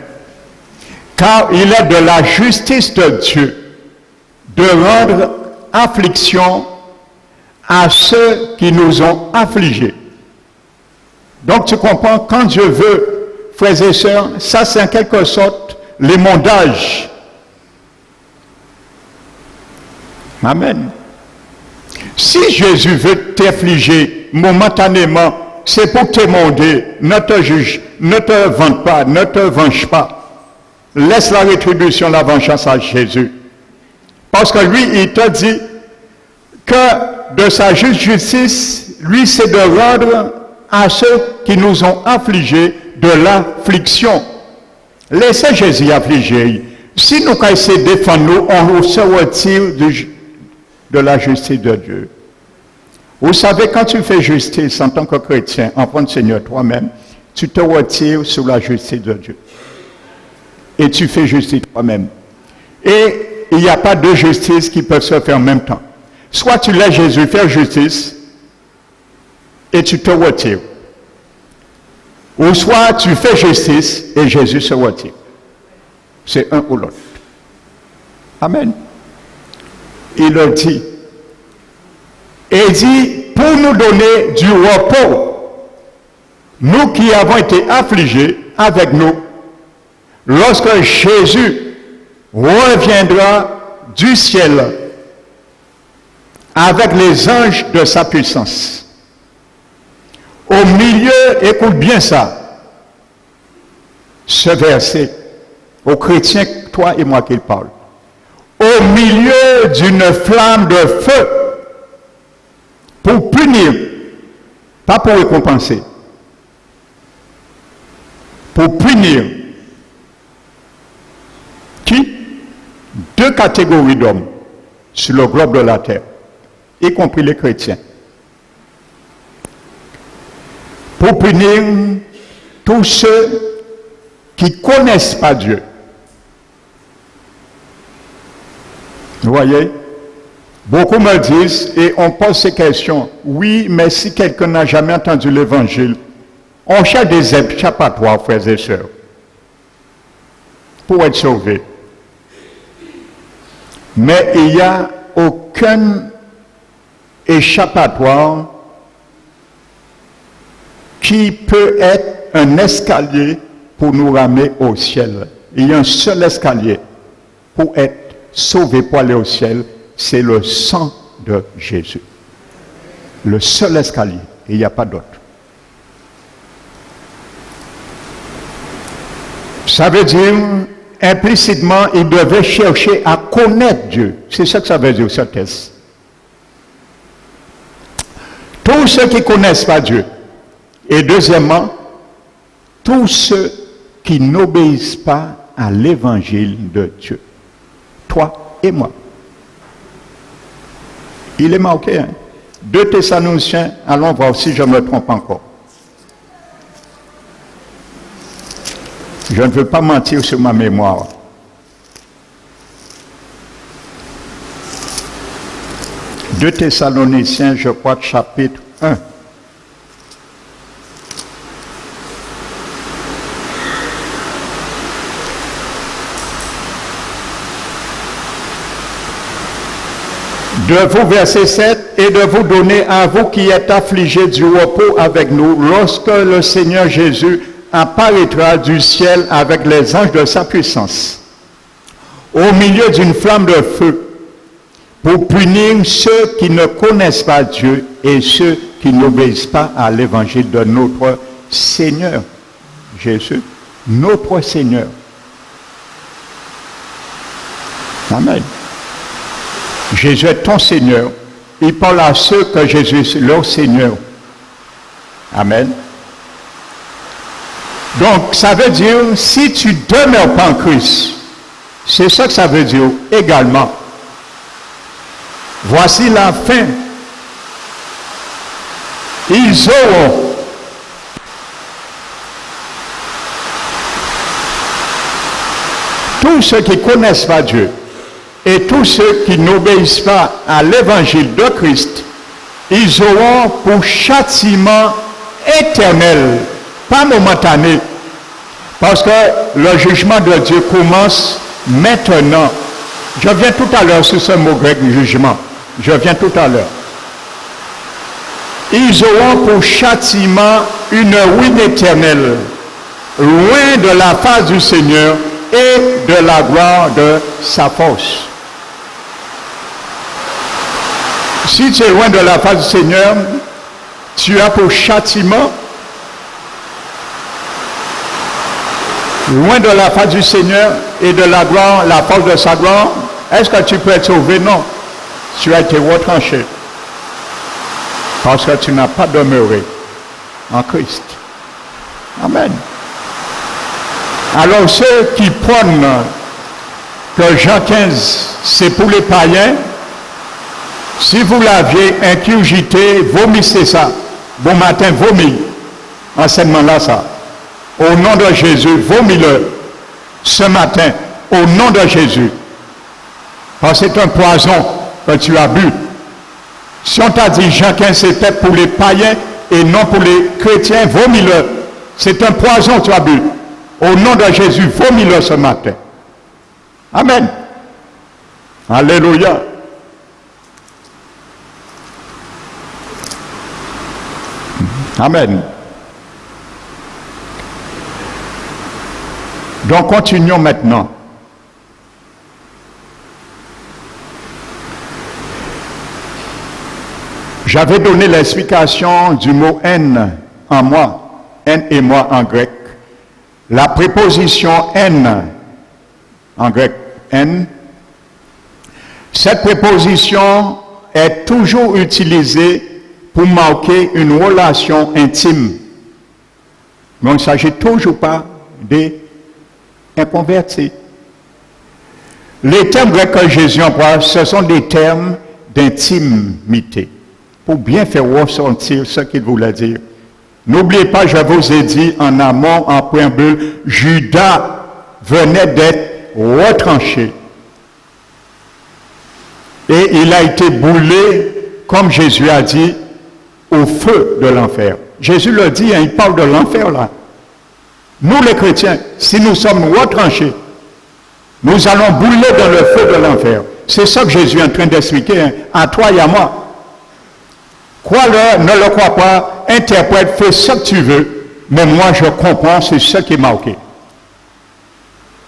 Car il est de la justice de Dieu de rendre affliction à ceux qui nous ont affligés. Donc tu comprends, quand Dieu veut, frères et sœurs, ça c'est en quelque sorte l'émondage. Amen. Si Jésus veut t'affliger momentanément, c'est pour t'émonder. Ne te juge, ne te vante pas, ne te venge pas. Laisse la rétribution, la vengeance à Jésus. Parce que lui, il te dit que de sa juste justice, lui, c'est de rendre à ceux qui nous ont affligés de l'affliction. Laissez Jésus affliger. Si nous essayons de défendre nous, on se retire de la justice de Dieu. Vous savez, quand tu fais justice en tant que chrétien, enfant du Seigneur toi-même, tu te retires sous la justice de Dieu. Et tu fais justice toi-même. Et il n'y a pas deux justices qui peuvent se faire en même temps. Soit tu laisses Jésus faire justice et tu te retires. Ou soit tu fais justice et Jésus se retire. C'est un ou l'autre. Amen. Il le dit. Et il dit, pour nous donner du repos, nous qui avons été affligés avec nous, lorsque Jésus reviendra du ciel avec les anges de sa puissance. Au milieu, écoute bien ça, ce verset, aux chrétiens, toi et moi qu'il parle. Au milieu d'une flamme de feu, pour punir, pas pour récompenser, pour punir. Qui? Deux catégories d'hommes sur le globe de la terre, y compris les chrétiens. Pour punir tous ceux qui ne connaissent pas Dieu. Vous voyez? Beaucoup me disent, et on pose ces questions, oui, mais si quelqu'un n'a jamais entendu l'évangile, on cherche des échappatoires, frères et sœurs, pour être sauvés. Mais il n'y a aucun échappatoire qui peut être un escalier pour nous ramener au ciel. Il y a un seul escalier pour être sauvé, pour aller au ciel, c'est le sang de Jésus. Le seul escalier, et il n'y a pas d'autre. Ça veut dire, implicitement, il devait chercher à connaître Dieu. C'est ça que ça veut dire, ce texte. Tous ceux qui ne connaissent pas Dieu. Et deuxièmement, tous ceux qui n'obéissent pas à l'évangile de Dieu. Toi et moi. Il est marqué, hein? 2 Thessaloniciens, allons voir si je me trompe encore. Je ne veux pas mentir sur ma mémoire. Deux Thessaloniciens, je crois, chapitre 1. De vous, verset 7, et de vous donner à vous qui êtes affligés du repos avec nous, lorsque le Seigneur Jésus apparaîtra du ciel avec les anges de sa puissance, au milieu d'une flamme de feu, pour punir ceux qui ne connaissent pas Dieu et ceux qui n'obéissent pas à l'évangile de notre Seigneur Jésus, notre Seigneur. Amen. Jésus est ton Seigneur. Il parle à ceux que Jésus est leur Seigneur. Amen. Donc, ça veut dire, si tu ne demeures pas en Christ, c'est ça que ça veut dire également. Voici la fin. Ils auront tous ceux qui ne connaissent pas Dieu et tous ceux qui n'obéissent pas à l'évangile de Christ, ils auront pour châtiment éternel, pas momentané, parce que le jugement de Dieu commence maintenant. Je viens tout à l'heure sur ce mot grec, jugement. Je viens tout à l'heure. Ils auront pour châtiment une ruine éternelle, loin de la face du Seigneur et de la gloire de sa force. Si tu es loin de la face du Seigneur, tu as pour châtiment, loin de la face du Seigneur et de la gloire, la force de sa gloire. Est-ce que tu peux être sauvé? Non. Tu as été retranché. Parce que tu n'as pas demeuré en Christ. Amen. Alors ceux qui prennent que Jean 15, c'est pour les païens, si vous l'aviez incurgité, vomissez ça. Bon matin, vomis. Enseignement là, ça. Au nom de Jésus, vomis-le. Ce matin, au nom de Jésus. Parce que c'est un poison que tu as bu. Si on t'a dit Jean 15, c'était pour les païens et non pour les chrétiens, vomis-le. C'est un poison que tu as bu. Au nom de Jésus, vomis-le ce matin. Amen. Alléluia. Amen. Donc continuons maintenant. J'avais donné l'explication du mot haine en moi, haine et moi en grec. La préposition haine, en grec haine, cette préposition est toujours utilisée pour marquer une relation intime. Mais il ne s'agit toujours pas des inconvertis. Les termes grecs que Jésus emploie, ce sont des termes d'intimité, pour bien faire ressentir ce qu'il voulait dire. N'oubliez pas, je vous ai dit en amont, en préambule, Judas venait d'être retranché. Et il a été brûlé, comme Jésus a dit, au feu de l'enfer. Jésus le dit, hein, il parle de l'enfer là. Nous les chrétiens, si nous sommes retranchés, nous allons brûler dans le feu de l'enfer. C'est ça que Jésus est en train d'expliquer, hein, à toi et à moi. Crois-le, ne le crois pas, interprète, fais ce que tu veux, mais moi je comprends, c'est ce qui est marqué.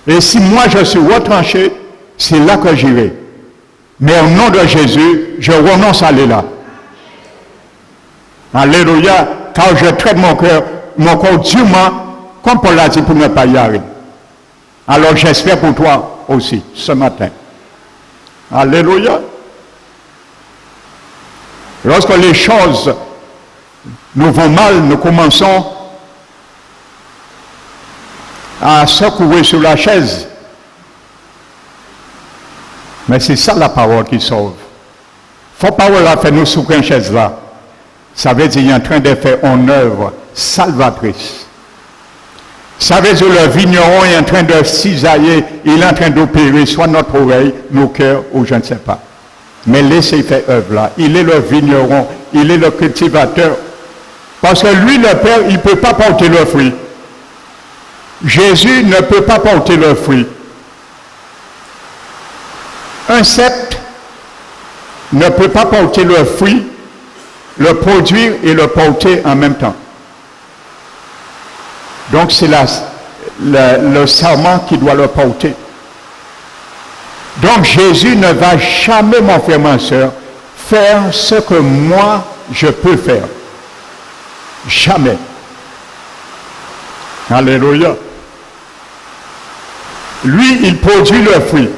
Et si moi je suis retranché, c'est là que j'irai. Mais au nom de Jésus, je renonce à aller là. Alléluia, car je traite mon corps durement, comme Paul l'a dit, pour ne pas y arriver. Alors j'espère pour toi aussi, ce matin. Alléluia. Lorsque les choses nous vont mal, nous commençons à secouer sur la chaise. Mais c'est ça la parole qui sauve. Faut parole a fait nous souffrir une chaise là. Ça veut dire qu'il est en train de faire une œuvre salvatrice. Ça veut dire que le vigneron est en train de cisailler, il est en train d'opérer soit notre oreille, nos cœurs, ou je ne sais pas. Mais laissez faire œuvre là. Il est le vigneron, il est le cultivateur. Parce que lui, le Père, il ne peut pas porter le fruit. Jésus ne peut pas porter le fruit. Un cep ne peut pas porter le fruit, le produire et le porter en même temps. Donc c'est le sarment qui doit le porter. Donc Jésus ne va jamais, mon frère, ma soeur, faire ce que moi je peux faire. Jamais. Alléluia. Lui, il produit le fruit.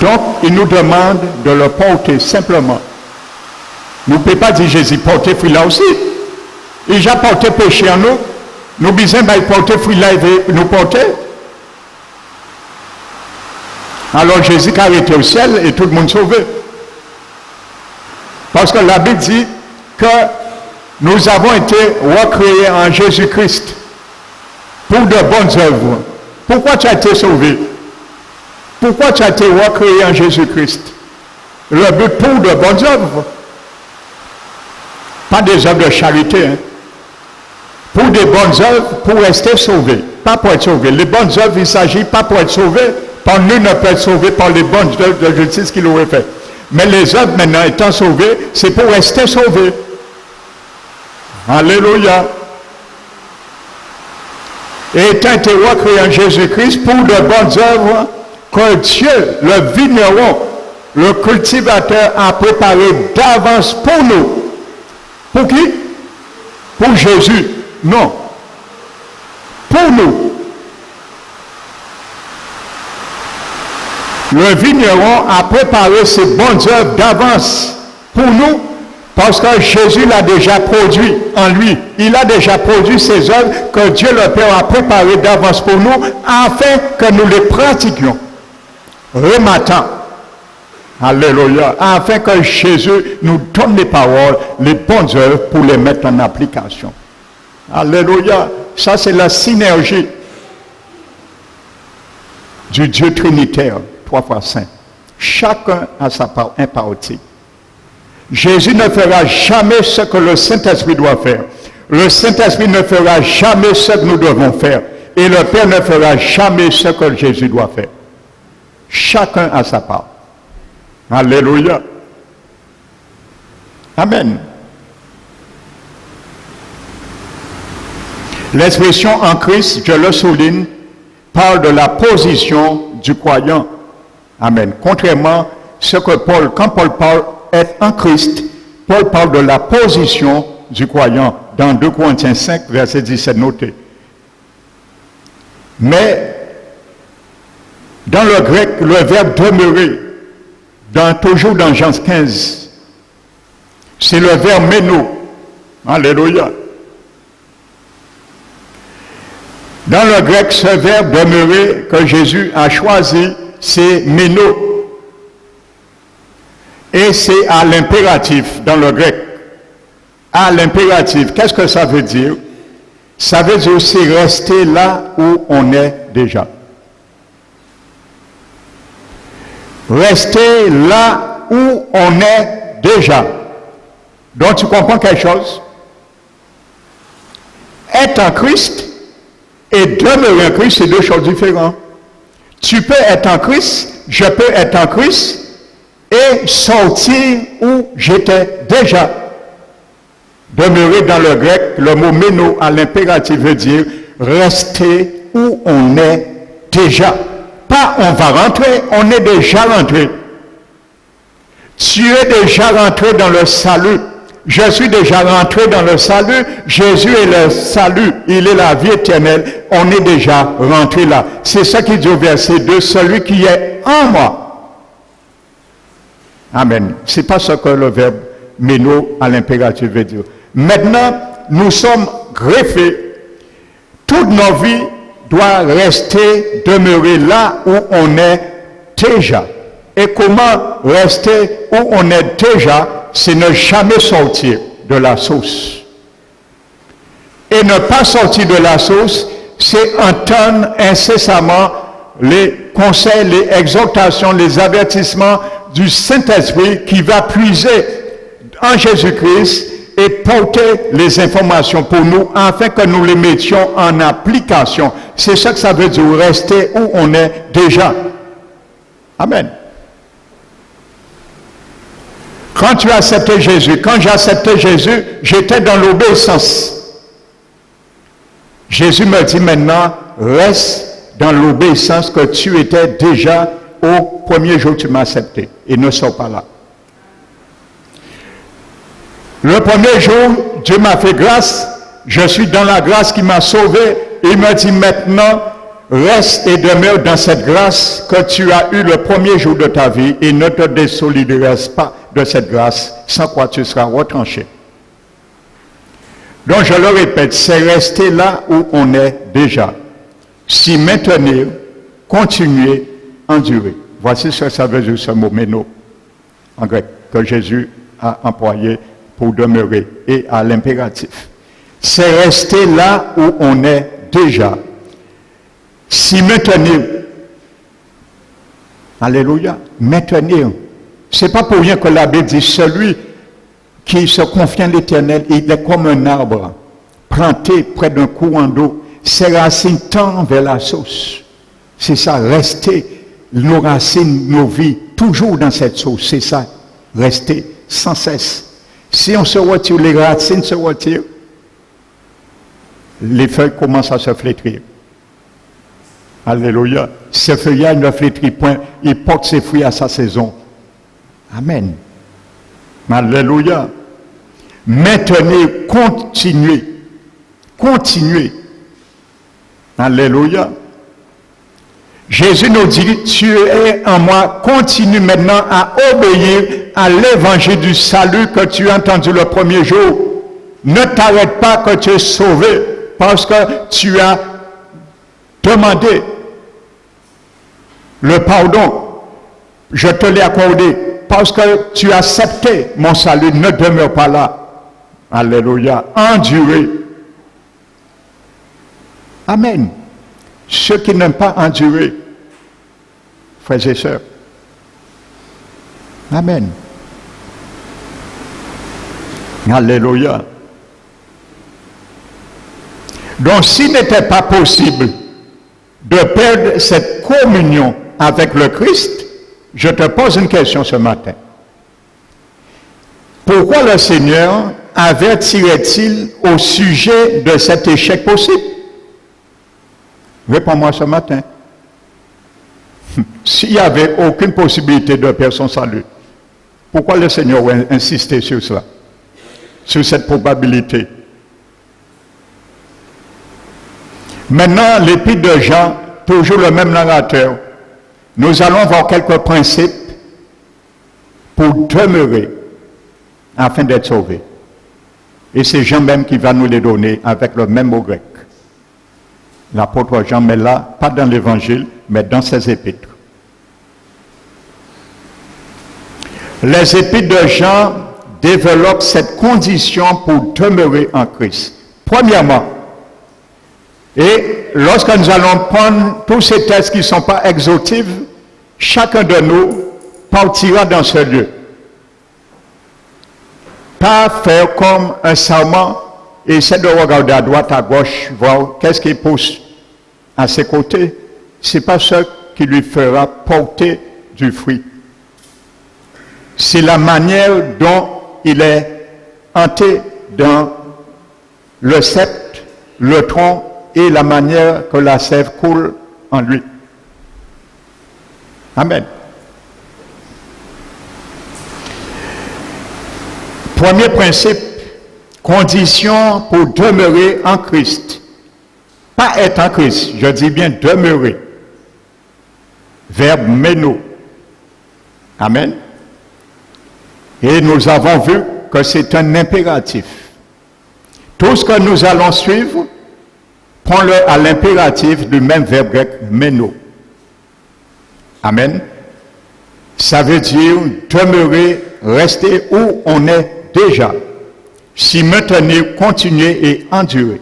Donc, il nous demande de le porter simplement. Nous ne pouvons pas dire Jésus, porter fruit là aussi. Il a porté péché en nous. Nous disons, porter fruit là, il veut nous porter. Alors Jésus a arrêté au ciel et tout le monde sauvé. Parce que la Bible dit que nous avons été recréés en Jésus-Christ pour de bonnes œuvres. Pourquoi tu as été sauvé? Pourquoi tu as été recréé en Jésus-Christ? Le but pour de bonnes œuvres. Pas des œuvres de charité. Hein? Pour des bonnes œuvres, pour rester sauvé. Pas pour être sauvé. Les bonnes œuvres, il ne s'agit pas pour être sauvé. Par nul ne peut être sauvé par les bonnes œuvres de justice qu'il aurait fait. Mais les œuvres maintenant étant sauvées, c'est pour rester sauvé. Alléluia. Et étant été recréé en Jésus-Christ pour de bonnes œuvres que Dieu, le vigneron, le cultivateur a préparé d'avance pour nous. Pour qui? Pour Jésus. Non. Pour nous. Le vigneron a préparé ses bonnes œuvres d'avance pour nous parce que Jésus l'a déjà produit en lui. Il a déjà produit ces œuvres que Dieu le Père a préparées d'avance pour nous afin que nous les pratiquions. Rematant. Alléluia. Afin que Jésus nous donne les paroles, les bonnes œuvres pour les mettre en application. Alléluia. Ça, c'est la synergie du Dieu trinitaire, 3 fois saint. Chacun a sa part impartie. Jésus ne fera jamais ce que le Saint-Esprit doit faire. Le Saint-Esprit ne fera jamais ce que nous devons faire. Et le Père ne fera jamais ce que Jésus doit faire. Chacun a sa part. Alléluia. Amen. L'expression en Christ, je le souligne, parle de la position du croyant. Amen. Contrairement à ce que quand Paul parle être en Christ, Paul parle de la position du croyant dans 2 Corinthiens 5, verset 17 noté. Mais dans le grec, le verbe demeurer, toujours dans Jean 15, c'est le verbe méno. Alléluia. Dans le grec, ce verbe demeurer que Jésus a choisi, c'est méno. Et c'est à l'impératif dans le grec. À l'impératif, qu'est-ce que ça veut dire? Ça veut dire aussi rester là où on est déjà. Rester là où on est déjà. Donc tu comprends quelque chose? Être en Christ et demeurer en Christ, c'est deux choses différentes. Tu peux être en Christ, je peux être en Christ et sortir où j'étais déjà. Demeurer dans le grec, le mot méno à l'impératif veut dire rester où on est déjà. Pas on va rentrer, on est déjà rentré. Tu es déjà rentré dans le salut. Je suis déjà rentré dans le salut. Jésus est le salut. Il est la vie éternelle. On est déjà rentré là. C'est ça qui dit au verset 2, celui qui est en moi. Amen. C'est pas ce que le verbe méno à l'impératif veut dire. Maintenant, nous sommes greffés. Toutes nos vies doivent rester, demeurer là où on est déjà. Et comment rester où on est déjà? C'est ne jamais sortir de la source. Et ne pas sortir de la source, c'est entendre incessamment les conseils, les exhortations, les avertissements du Saint-Esprit qui va puiser en Jésus-Christ et porter les informations pour nous afin que nous les mettions en application. C'est ça que ça veut dire, rester où on est déjà. Amen. Quand tu as accepté Jésus, quand j'ai accepté Jésus, j'étais dans l'obéissance. Jésus me dit maintenant, reste dans l'obéissance que tu étais déjà au premier jour où tu m'as accepté. Et ne sors pas là. Le premier jour, Dieu m'a fait grâce. Je suis dans la grâce qui m'a sauvé. Il me dit maintenant, reste et demeure dans cette grâce que tu as eue le premier jour de ta vie et ne te désolidarise pas de cette grâce, sans quoi tu seras retranché. Donc je le répète, c'est rester là où on est déjà. S'y maintenir, continuer, endurer. Voici ce que ça veut dire ce mot méno en grec que Jésus a employé pour demeurer et à l'impératif. C'est rester là où on est déjà. S'y maintenir. Alléluia. Maintenir. C'est pas pour rien que la Bible dit celui qui se confie en l'Éternel, il est comme un arbre planté près d'un courant d'eau. Ses racines tendent vers la source. C'est ça, rester nos racines, nos vies, toujours dans cette source. C'est ça, rester sans cesse. Si on se retire, les racines se retirent, les feuilles commencent à se flétrir. Alléluia. Ce feuillage ne flétrit point, il porte ses fruits à sa saison. Amen. Alléluia. Maintenez, continuez. Continuez. Alléluia. Jésus nous dit, tu es en moi, continue maintenant à obéir à l'évangile du salut que tu as entendu le premier jour. Ne t'arrête pas que tu es sauvé parce que tu as demandé le pardon. Je te l'ai accordé parce que tu as accepté mon salut. Ne demeure pas là. Alléluia. Endurez. Amen. Ceux qui n'aiment pas endurer, frères et sœurs. Amen. Alléluia. Donc, s'il n'était pas possible de perdre cette communion avec le Christ, je te pose une question ce matin. Pourquoi le Seigneur avertirait-il au sujet de cet échec possible? Réponds-moi ce matin. S'il n'y avait aucune possibilité de perdre son salut, pourquoi le Seigneur a insisté sur cela, sur cette probabilité? Maintenant, l'épître de Jean, toujours le même narrateur, nous allons voir quelques principes pour demeurer afin d'être sauvés. Et c'est Jean même qui va nous les donner avec le même mot grec. L'apôtre Jean met là, pas dans l'évangile, mais dans ses épîtres. Les épîtres de Jean développent cette condition pour demeurer en Christ. Premièrement, et lorsque nous allons prendre tous ces textes qui ne sont pas exhaustifs, chacun de nous partira dans ce lieu. Pas faire comme un sarment et essayer de regarder à droite, à gauche, voir qu'est-ce qui pousse à ses côtés. Ce n'est pas ce qui lui fera porter du fruit. C'est la manière dont il est hanté dans le sceptre, le tronc et la manière que la sève coule en lui. Amen. Premier principe, condition pour demeurer en Christ. Pas être en Christ, je dis bien demeurer. Verbe meno. Amen. Et nous avons vu que c'est un impératif. Tout ce que nous allons suivre, prends-le à l'impératif du même verbe grec meno. Amen. Ça veut dire demeurer, rester où on est déjà. S'y maintenir, continuer et endurer.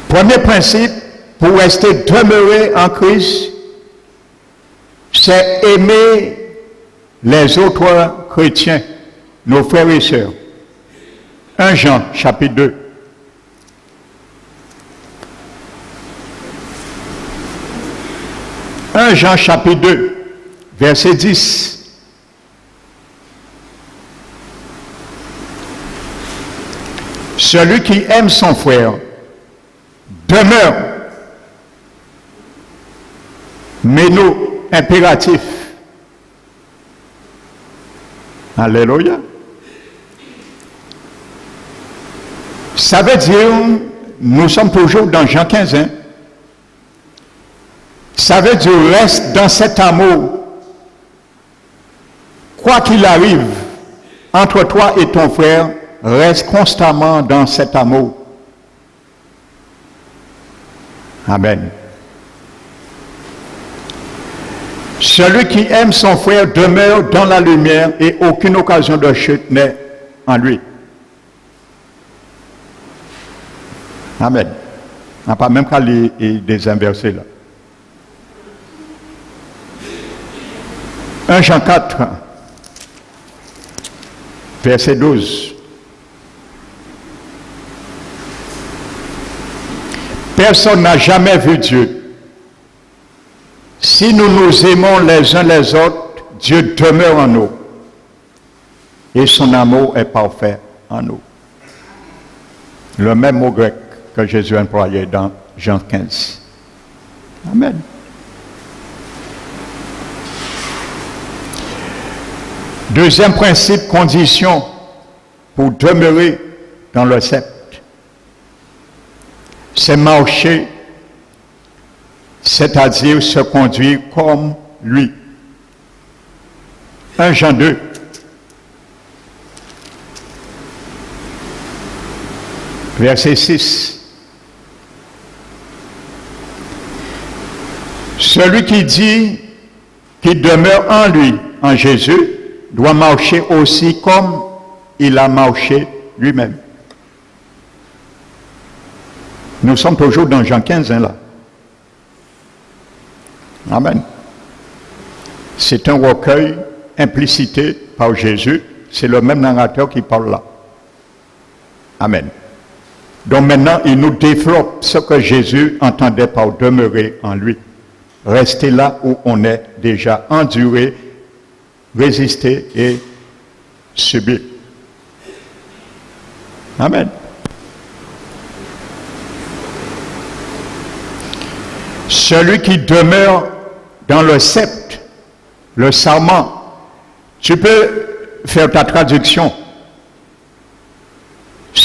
Premier principe, pour rester demeuré en Christ, c'est aimer les autres chrétiens, nos frères et sœurs. 1 Jean, chapitre 2. « 1 Jean, chapitre 2, verset 10. Celui qui aime son frère demeure. Mais nous, impératif. Alléluia. Ça veut dire, nous sommes toujours dans Jean 15. Hein? Ça veut dire, reste dans cet amour. Quoi qu'il arrive, entre toi et ton frère, reste constamment dans cet amour. Amen. Celui qui aime son frère demeure dans la lumière et aucune occasion de chute n'est en lui. Amen. On n'a pas même qu'à les désinverser là. 1 Jean 4, verset 12. Personne n'a jamais vu Dieu. Si nous nous aimons les uns les autres, Dieu demeure en nous. Et son amour est parfait en nous. Le même mot grec que Jésus a employé dans Jean 15. Amen. Deuxième principe, condition pour demeurer dans le sceptre. C'est marcher, c'est-à-dire se conduire comme lui. 1 Jean 2. Verset 6. Celui qui dit qu'il demeure en lui, en Jésus, doit marcher aussi comme il a marché lui-même. Nous sommes toujours dans Jean 15, hein, là. Amen. C'est un recueil implicité par Jésus. C'est le même narrateur qui parle là. Amen. Donc maintenant, il nous développe ce que Jésus entendait par demeurer en lui. Rester là où on est déjà, endurer, résister et subir. Amen. Celui qui demeure dans le sceptre, le sarment, tu peux faire ta traduction.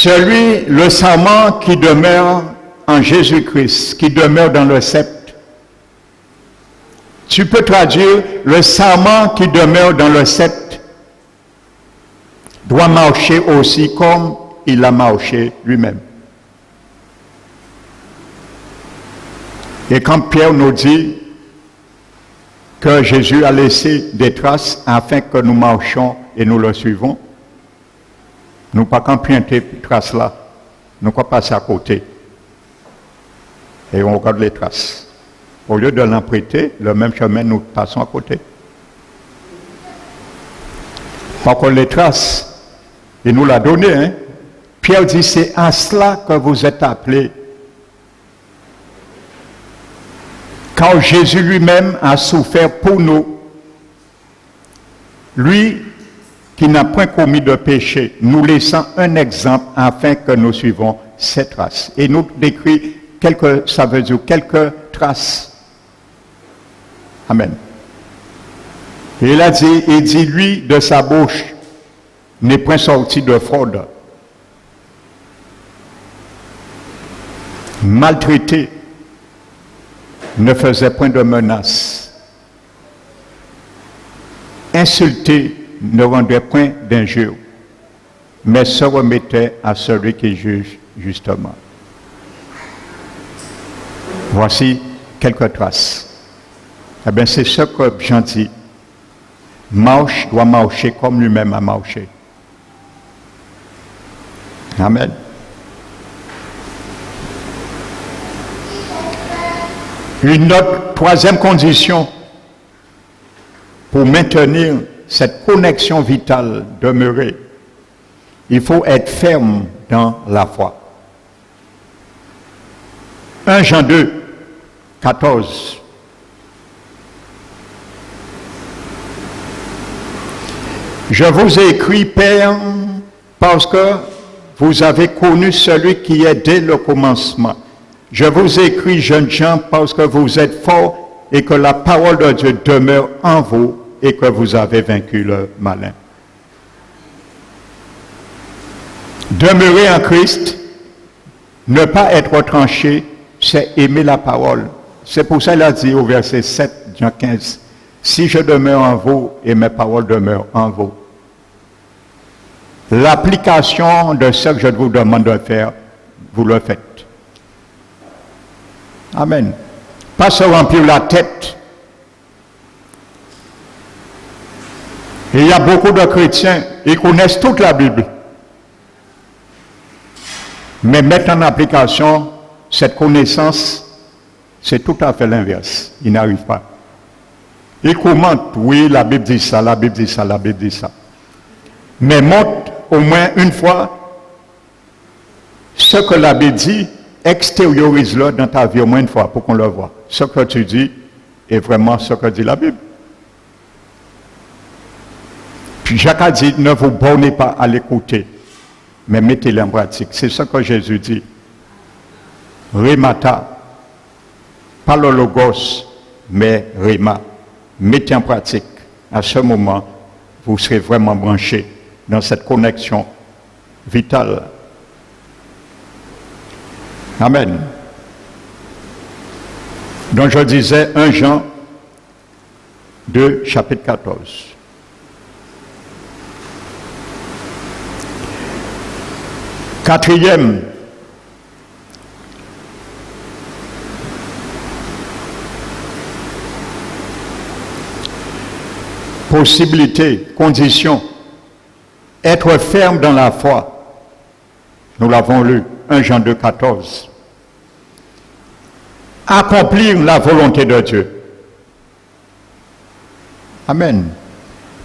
Le sarment qui demeure en Jésus-Christ, qui demeure dans le sceptre. Tu peux traduire le sarment qui demeure dans le sceptre doit marcher aussi comme il a marché lui-même. Et quand Pierre nous dit que Jésus a laissé des traces afin que nous marchions et nous le suivons, nous ne pas qu'emprunter ces traces-là, nous ne passer à côté. Et on regarde les traces. Au lieu de l'emprunter, le même chemin, nous passons à côté. Par contre, les traces, il nous l'a donné. Hein? Pierre dit, c'est à cela que vous êtes appelés. Car Jésus lui-même a souffert pour nous. Lui qui n'a point commis de péché, nous laissant un exemple afin que nous suivons ses traces. Et nous décrit ça veut dire quelques traces. Amen. Et il dit, lui, de sa bouche, n'est point sorti de fraude. Maltraité, ne faisait point de menaces. Insulté, ne rendait point d'injures, mais se remettait à celui qui juge justement. Voici quelques traces. Eh bien, c'est ce que Jean dit. Marche doit marcher comme lui-même a marché. Amen. Une autre, troisième condition pour maintenir cette connexion vitale demeurée, il faut être ferme dans la foi. 1 Jean 2, 14. Je vous ai écrit, Père, parce que vous avez connu celui qui est dès le commencement. Je vous ai écrit, jeunes gens, parce que vous êtes forts et que la parole de Dieu demeure en vous et que vous avez vaincu le malin. Demeurer en Christ, ne pas être retranché, c'est aimer la parole. C'est pour ça qu'il a dit au verset 7, Jean 15, « Si je demeure en vous et mes paroles demeurent en vous. » L'application de ce que je vous demande de faire, vous le faites. Amen. Pas se remplir la tête. Et il y a beaucoup de chrétiens, ils connaissent toute la Bible. Mais mettre en application cette connaissance, c'est tout à fait l'inverse. Ils n'arrivent pas. Ils commentent, oui, la Bible dit ça, la Bible dit ça, la Bible dit ça. Mais montre au moins une fois ce que la Bible dit, extériorise-le dans ta vie au moins une fois pour qu'on le voit. Ce que tu dis est vraiment ce que dit la Bible. Puis Jacques a dit, ne vous bornez pas à l'écouter, mais mettez-le en pratique. C'est ce que Jésus dit. Remata, pas le logos, mais rema. Mettez en pratique. À ce moment, vous serez vraiment branchés dans cette connexion vitale. Amen. Donc je disais 1 Jean 2, chapitre 14. Quatrième, possibilité, condition, être ferme dans la foi. Nous l'avons lu, 1 Jean 2, 14. Accomplir la volonté de Dieu. Amen.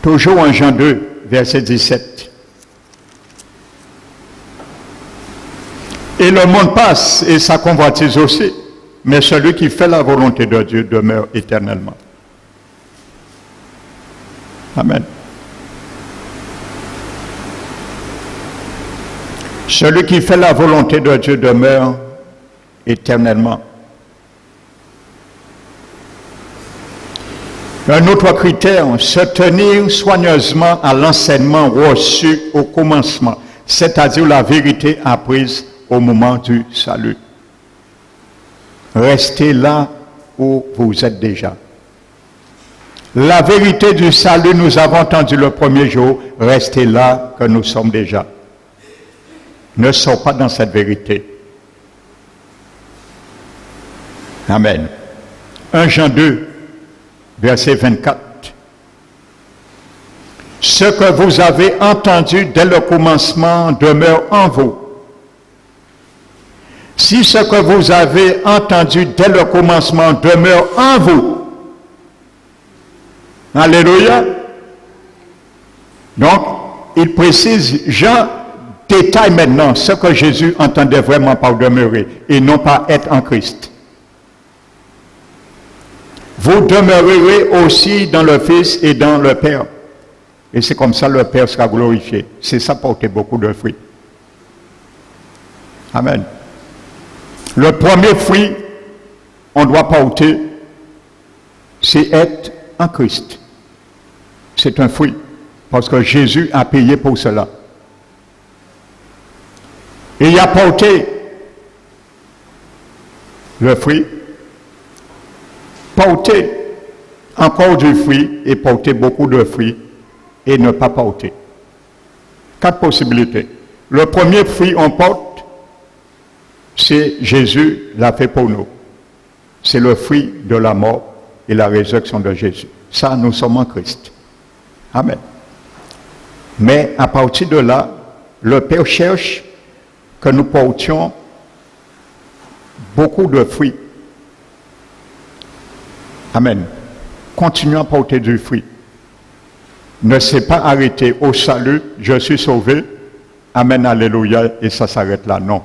Toujours 1 Jean 2, verset 17. Et le monde passe et sa convoitise aussi, mais celui qui fait la volonté de Dieu demeure éternellement. Amen. Celui qui fait la volonté de Dieu demeure éternellement. Un autre critère, se tenir soigneusement à l'enseignement reçu au commencement, c'est-à-dire la vérité apprise au moment du salut. Restez là où vous êtes déjà. La vérité du salut, nous avons entendu le premier jour, restez là que nous sommes déjà. Ne sors pas dans cette vérité. Amen. 1 Jean 2, verset 24. Ce que vous avez entendu dès le commencement demeure en vous. Si ce que vous avez entendu dès le commencement demeure en vous, alléluia. Donc, il précise, Jean détaille maintenant ce que Jésus entendait vraiment par demeurer et non pas être en Christ. Vous demeurerez aussi dans le Fils et dans le Père. Et c'est comme ça le Père sera glorifié. C'est ça porter beaucoup de fruits. Amen. Le premier fruit, on doit porter, c'est être en Christ. C'est un fruit, parce que Jésus a payé pour cela. Et il a porté le fruit, porter encore du fruit et porter beaucoup de fruits et ne pas porter. 4 possibilités. Le premier fruit on porte, c'est Jésus l'a fait pour nous. C'est le fruit de la mort et la résurrection de Jésus. Ça, nous sommes en Christ. Amen. Mais à partir de là, le Père cherche que nous portions beaucoup de fruits. Amen. Continuons à porter du fruit. Ne s'est pas arrêté au salut, je suis sauvé. Amen, alléluia, et ça s'arrête là. Non.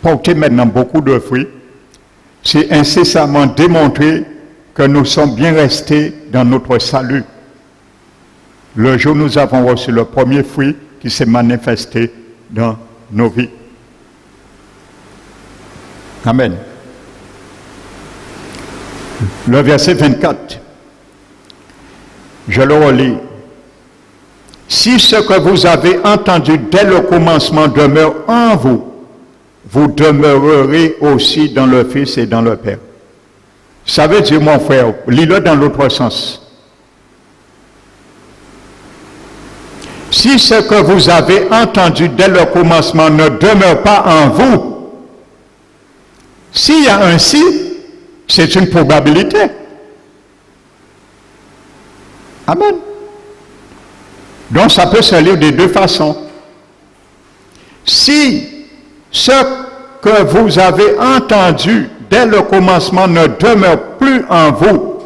Porter maintenant beaucoup de fruits, c'est incessamment démontrer que nous sommes bien restés dans notre salut. Le jour où nous avons reçu le premier fruit qui s'est manifesté dans nos vies. Amen. Le verset 24, je le relis. Si ce que vous avez entendu dès le commencement demeure en vous, vous demeurerez aussi dans le Fils et dans le Père. Ça veut dire, mon frère, lis-le dans l'autre sens. Si ce que vous avez entendu dès le commencement ne demeure pas en vous, s'il y a un si, c'est une probabilité. Amen. Donc ça peut se lire de deux façons. Si ce que vous avez entendu dès le commencement ne demeure plus en vous,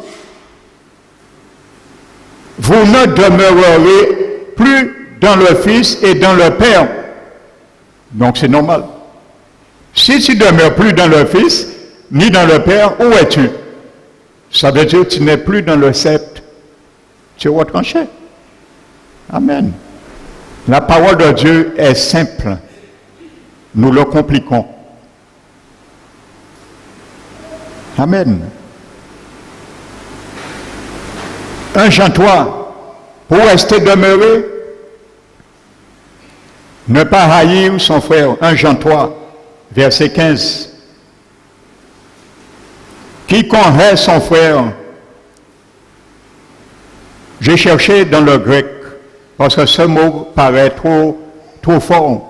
vous ne demeurerez plus dans le Fils et dans le Père. Donc c'est normal. Si tu ne demeures plus dans le Fils, ni dans le Père, où es-tu? Ça veut dire que tu n'es plus dans le sceptre. Tu es retranché. Amen. La parole de Dieu est simple. Nous le compliquons. Amen. 1 Jean 3, pour rester demeuré, ne pas haïr son frère. 1 Jean 3, verset 15. Quiconque hait son frère, j'ai cherché dans le grec, parce que ce mot paraît trop fort.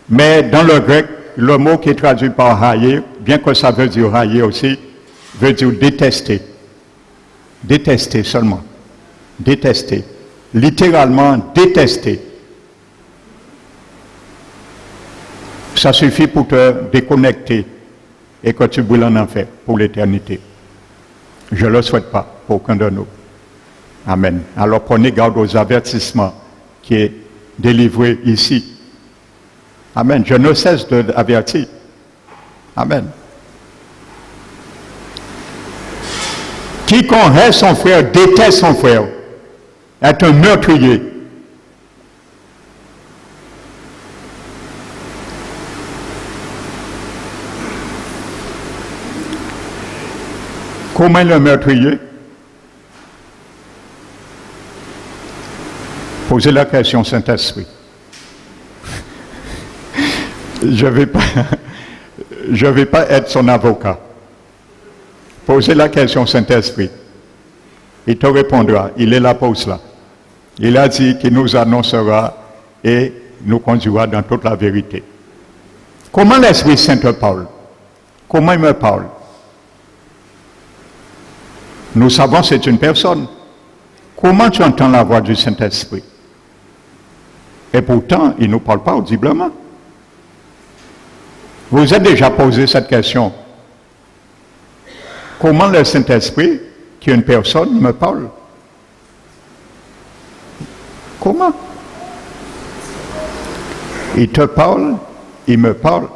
Mais dans le grec, le mot qui est traduit par haïr, bien que ça veut dire haïr aussi, veut dire détester. Détester seulement. Détester. Littéralement détester. Ça suffit pour te déconnecter et que tu brûles en enfer pour l'éternité. Je ne le souhaite pas pour aucun de nous. Amen. Alors prenez garde aux avertissements qui est délivré ici. Amen. Je ne cesse d'avertir. Amen. Quiconque hait son frère, déteste son frère, est un meurtrier. Comment le meurtrier? Posez la question, Saint-Esprit. Je ne vais pas être son avocat. Posez la question, Saint-Esprit. Il te répondra. Il est là pour cela. Il a dit qu'il nous annoncera et nous conduira dans toute la vérité. Comment l'Esprit Saint te parle? Comment il me parle? Nous savons que c'est une personne. Comment tu entends la voix du Saint-Esprit? Et pourtant, il ne nous parle pas audiblement. Vous êtes déjà posé cette question. Comment le Saint-Esprit, qui est une personne, me parle? Comment? Il te parle, il me parle,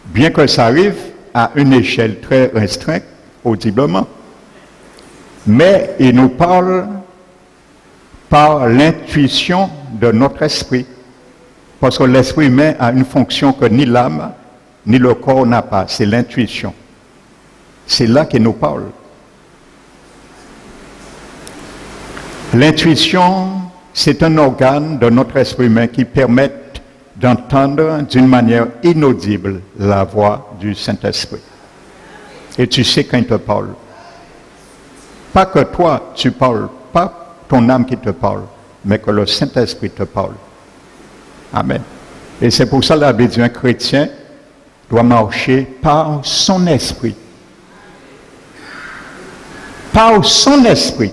bien que ça arrive à une échelle très restreinte, audiblement. Mais il nous parle par l'intuition de notre esprit. Parce que l'esprit humain a une fonction que ni l'âme, ni le corps n'a pas. C'est l'intuition. C'est là qu'il nous parle. L'intuition, c'est un organe de notre esprit humain qui permet d'entendre d'une manière inaudible la voix du Saint-Esprit. Et tu sais quand il te parle. Pas que toi, tu parles, pas ton âme qui te parle, mais que le Saint-Esprit te parle. Amen. Et c'est pour ça que la Bible dit un chrétien doit marcher par son esprit. Par son esprit.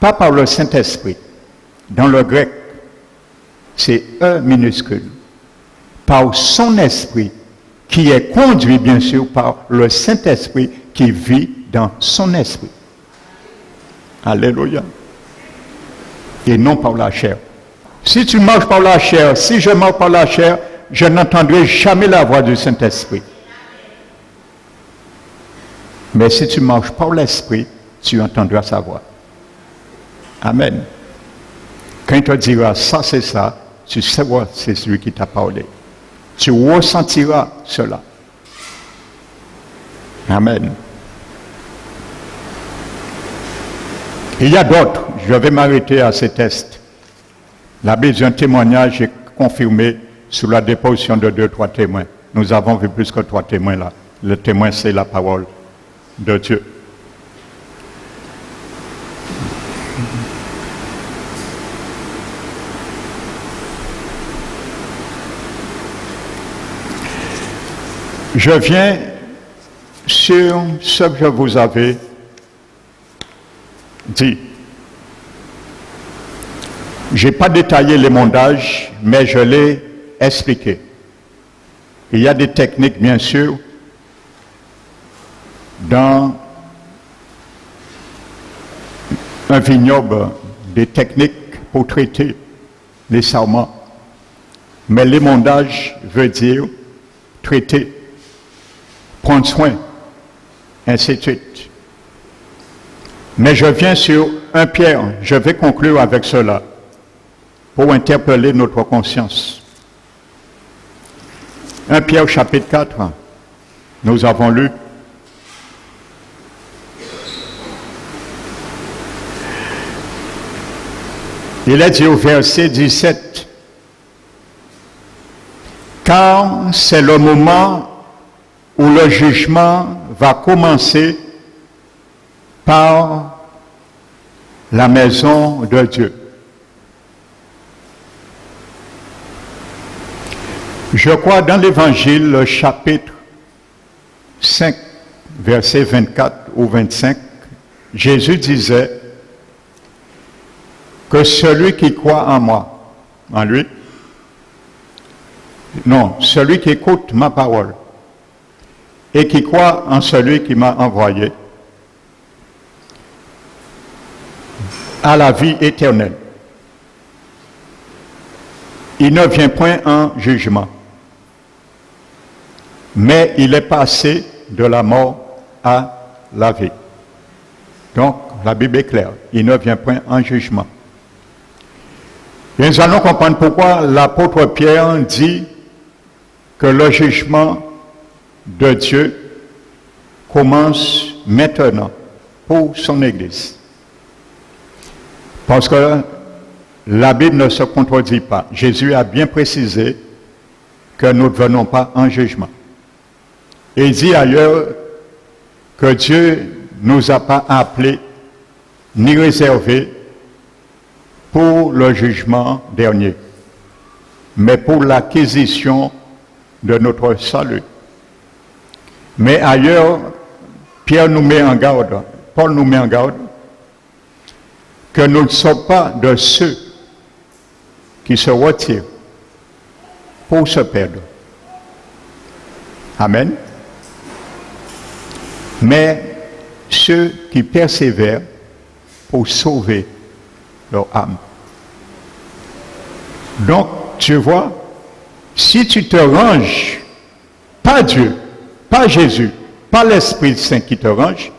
Pas par le Saint-Esprit. Dans le grec, c'est E minuscule. Par son esprit, qui est conduit bien sûr par le Saint-Esprit qui vit dans son esprit. Alléluia. Et non par la chair. Si tu marches par la chair, si je marche par la chair, je n'entendrai jamais la voix du Saint-Esprit. Mais si tu marches par l'Esprit, tu entendras sa voix. Amen. Quand il te dira ça, c'est ça, tu sauras c'est celui qui t'a parlé. Tu ressentiras cela. Amen. Il y a d'autres, je vais m'arrêter à ces tests. La Bible dit un témoignage est confirmé sous la déposition de 2-3 témoins. Nous avons vu plus que 3 témoins là. Le témoin, c'est la parole de Dieu. Je viens sur ce que je vous avais dit. Je n'ai pas détaillé les mondages, mais je l'ai expliqué. Il y a des techniques, bien sûr, dans un vignoble, des techniques pour traiter les sarments. Mais l'émondage veut dire traiter, prendre soin, ainsi de suite. Mais je viens sur 1 Pierre, je vais conclure avec cela, pour interpeller notre conscience. 1 Pierre chapitre 4, nous avons lu. Il est dit au verset 17, « Car c'est le moment où le jugement va commencer par la maison de Dieu. » Je crois dans l'Évangile, le chapitre 5, verset 24 ou 25, Jésus disait que celui qui croit en moi, en lui, non, celui qui écoute ma parole et qui croit en celui qui m'a envoyé, a la vie éternelle. Il ne vient point en jugement, mais il est passé de la mort à la vie. Donc, la Bible est claire, il ne vient point en jugement. Et nous allons comprendre pourquoi l'apôtre Pierre dit que le jugement de Dieu commence maintenant pour son Église. Parce que la Bible ne se contredit pas. Jésus a bien précisé que nous ne venons pas en jugement. Et il dit ailleurs que Dieu ne nous a pas appelés ni réservés pour le jugement dernier, mais pour l'acquisition de notre salut. Mais ailleurs, Pierre nous met en garde, Paul nous met en garde, que nous ne sommes pas de ceux qui se retirent pour se perdre. Amen. Mais ceux qui persévèrent pour sauver leur âme. Donc, tu vois, si tu te ranges, pas Dieu, pas Jésus, pas l'Esprit Saint qui te range,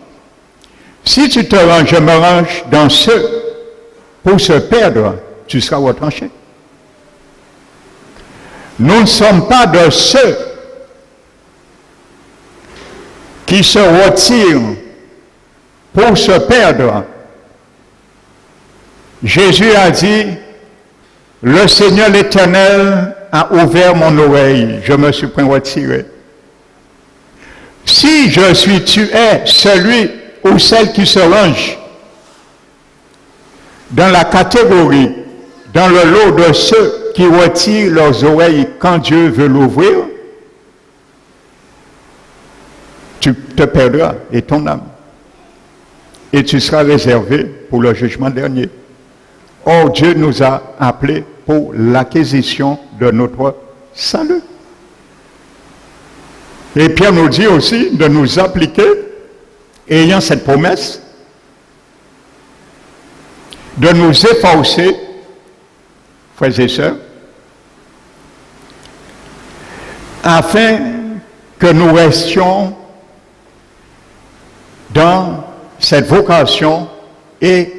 si tu te ranges, je me range dans ceux pour se perdre, tu seras retranché. Nous ne sommes pas de ceux qui se retirent pour se perdre. Jésus a dit, le Seigneur l'Éternel a ouvert mon oreille, je me suis point retiré. Si tu es celui ou celle qui se range dans la catégorie, dans le lot de ceux qui retirent leurs oreilles quand Dieu veut l'ouvrir, tu te perdras et ton âme. Et tu seras réservé pour le jugement dernier. Or, Dieu nous a appelés pour l'acquisition de notre salut. Et Pierre nous dit aussi de nous appliquer, ayant cette promesse, de nous efforcer, frères et sœurs, afin que nous restions dans cette vocation et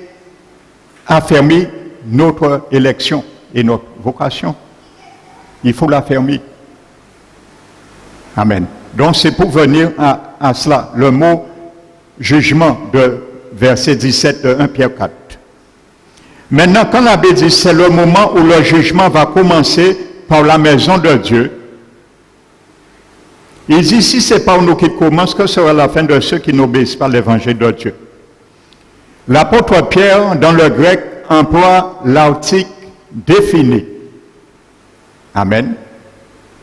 affermir notre élection et notre vocation. Il faut l'affermir. Amen. Donc c'est pour venir à cela, le mot jugement de verset 17 de 1 Pierre 4. Maintenant, quand la Bible dit c'est le moment où le jugement va commencer par la maison de Dieu, il dit si ce n'est pas nous qui commence, que sera la fin de ceux qui n'obéissent pas à l'évangile de Dieu? L'apôtre Pierre, dans le grec, emploie l'article défini. Amen.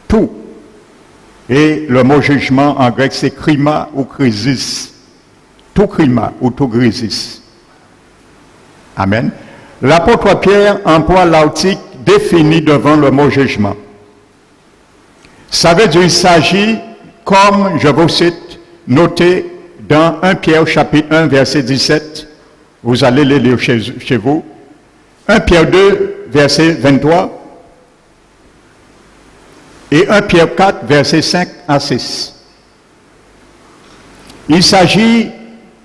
Tout. Et le mot jugement en grec, c'est krima ou krisis. Tout krima ou tout grisis. Amen. L'apôtre Pierre emploie l'article défini devant le mot jugement. Ça veut dire qu'il s'agit, comme je vous cite, noté dans 1 Pierre chapitre 1 verset 17, vous allez les lire chez vous, 1 Pierre 2 verset 23 et 1 Pierre 4 verset 5 à 6. Il s'agit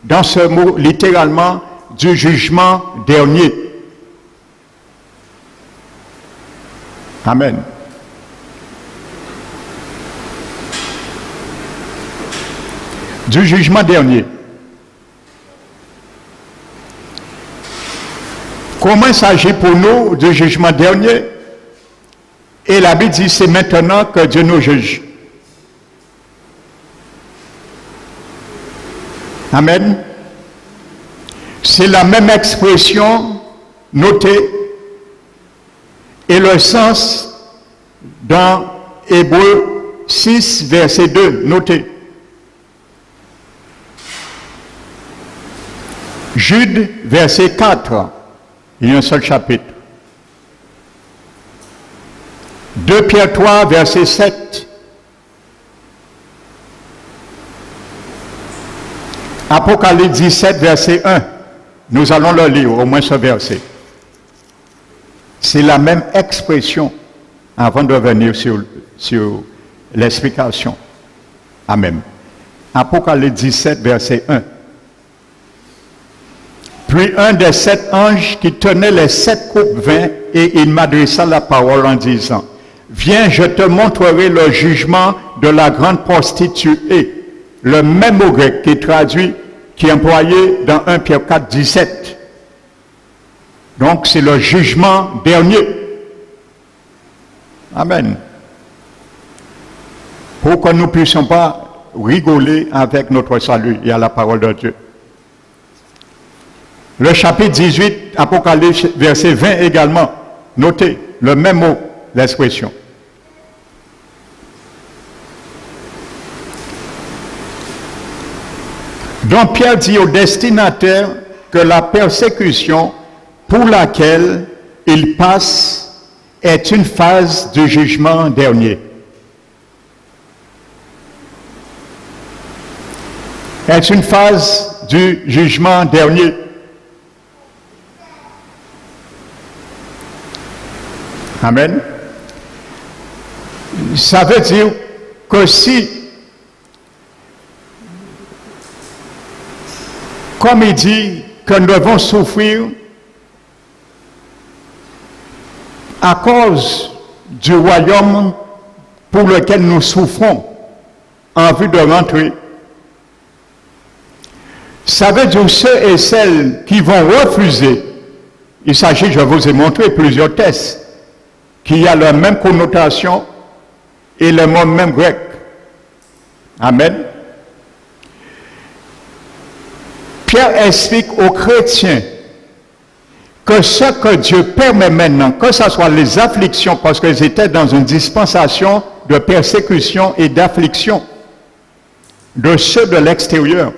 dans ce mot littéralement du jugement dernier. Amen. Du jugement dernier. Comment il s'agit pour nous du jugement dernier? Et la Bible dit c'est maintenant que Dieu nous juge. Amen. C'est la même expression notée et le sens dans Hébreux 6 verset 2 noté. Jude verset 4, il y a un seul chapitre. 2 Pierre 3 verset 7. Apocalypse 17 verset 1. Nous allons le lire, au moins ce verset. C'est la même expression avant de venir sur l'explication. Amen. Apocalypse 17 verset 1. Puis un des 7 anges qui tenait les 7 coupes vint et il m'adressa la parole en disant, viens, je te montrerai le jugement de la grande prostituée. Le même mot grec qui traduit qui est employé dans 1 Pierre 4, 17. Donc c'est le jugement dernier. Amen. Pour que nous ne puissions pas rigoler avec notre salut et à la parole de Dieu. Le chapitre 18, Apocalypse, verset 20 également. Notez le même mot, l'expression. Donc Pierre dit au destinataire que la persécution pour laquelle il passe est une phase du jugement dernier. Est une phase du jugement dernier. Amen. Ça veut dire que si, comme il dit que nous devons souffrir à cause du royaume pour lequel nous souffrons en vue de rentrer, ça veut dire ceux et celles qui vont refuser. Il s'agit, je vous ai montré plusieurs tests, qui a la même connotation et le mot même grec. Amen. Pierre explique aux chrétiens que ce que Dieu permet maintenant, que ce soit les afflictions, parce qu'ils étaient dans une dispensation de persécution et d'affliction de ceux de l'extérieur,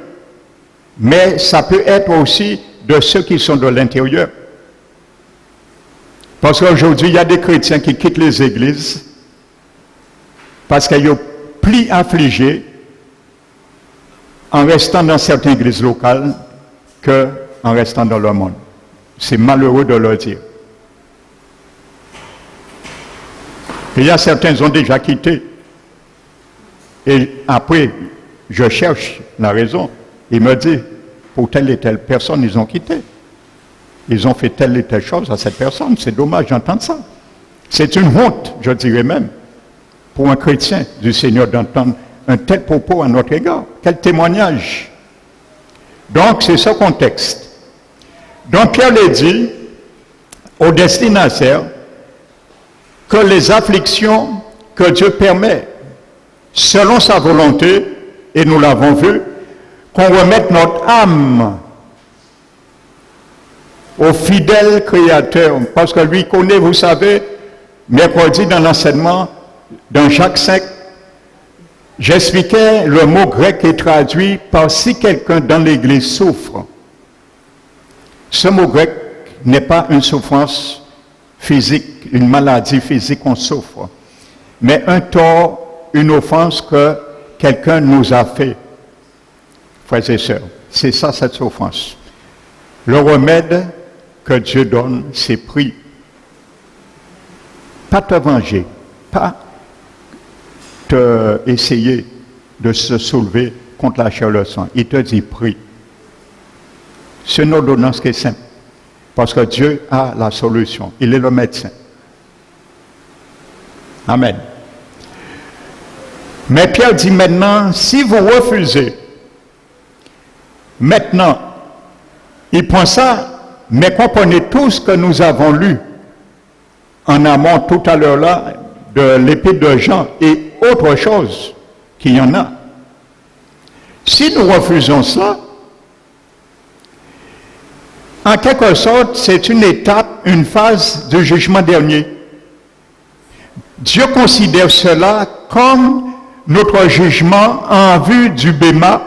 mais ça peut être aussi de ceux qui sont de l'intérieur. Parce qu'aujourd'hui, il y a des chrétiens qui quittent les églises parce qu'ils sont plus affligés en restant dans certaines églises locales qu'en restant dans le monde. C'est malheureux de le dire. Et il y a certains qui ont déjà quitté. Et après, je cherche la raison. Il me dit, pour telle et telle personne, ils ont quitté. Ils ont fait telle et telle chose à cette personne. C'est dommage d'entendre ça. C'est une honte, je dirais même, pour un chrétien du Seigneur d'entendre un tel propos à notre égard. Quel témoignage. Donc, c'est ce contexte. Donc, Pierre le dit au destinataire que les afflictions que Dieu permet, selon sa volonté, et nous l'avons vu, qu'on remette notre âme au fidèle Créateur, parce que lui connaît, vous savez, mercredi dans l'enseignement, dans Jacques 5, j'expliquais le mot grec est traduit par si quelqu'un dans l'Église souffre. Ce mot grec n'est pas une souffrance physique, une maladie physique qu'on souffre, mais un tort, une offense que quelqu'un nous a fait. Frères et sœurs, c'est ça cette souffrance. Le remède que Dieu donne, c'est prie. Pas te venger, pas essayer de se soulever contre la chair et le sang. Il te dit prie. C'est une ordonnance qui est simple. Parce que Dieu a la solution. Il est le médecin. Amen. Mais Pierre dit maintenant, si vous refusez, maintenant, il prend ça, mais comprenez tout ce que nous avons lu en amont tout à l'heure là, de l'épître de Jean et autre chose qu'il y en a. Si nous refusons cela, en quelque sorte, c'est une étape, une phase du jugement dernier. Dieu considère cela comme notre jugement en vue du béma,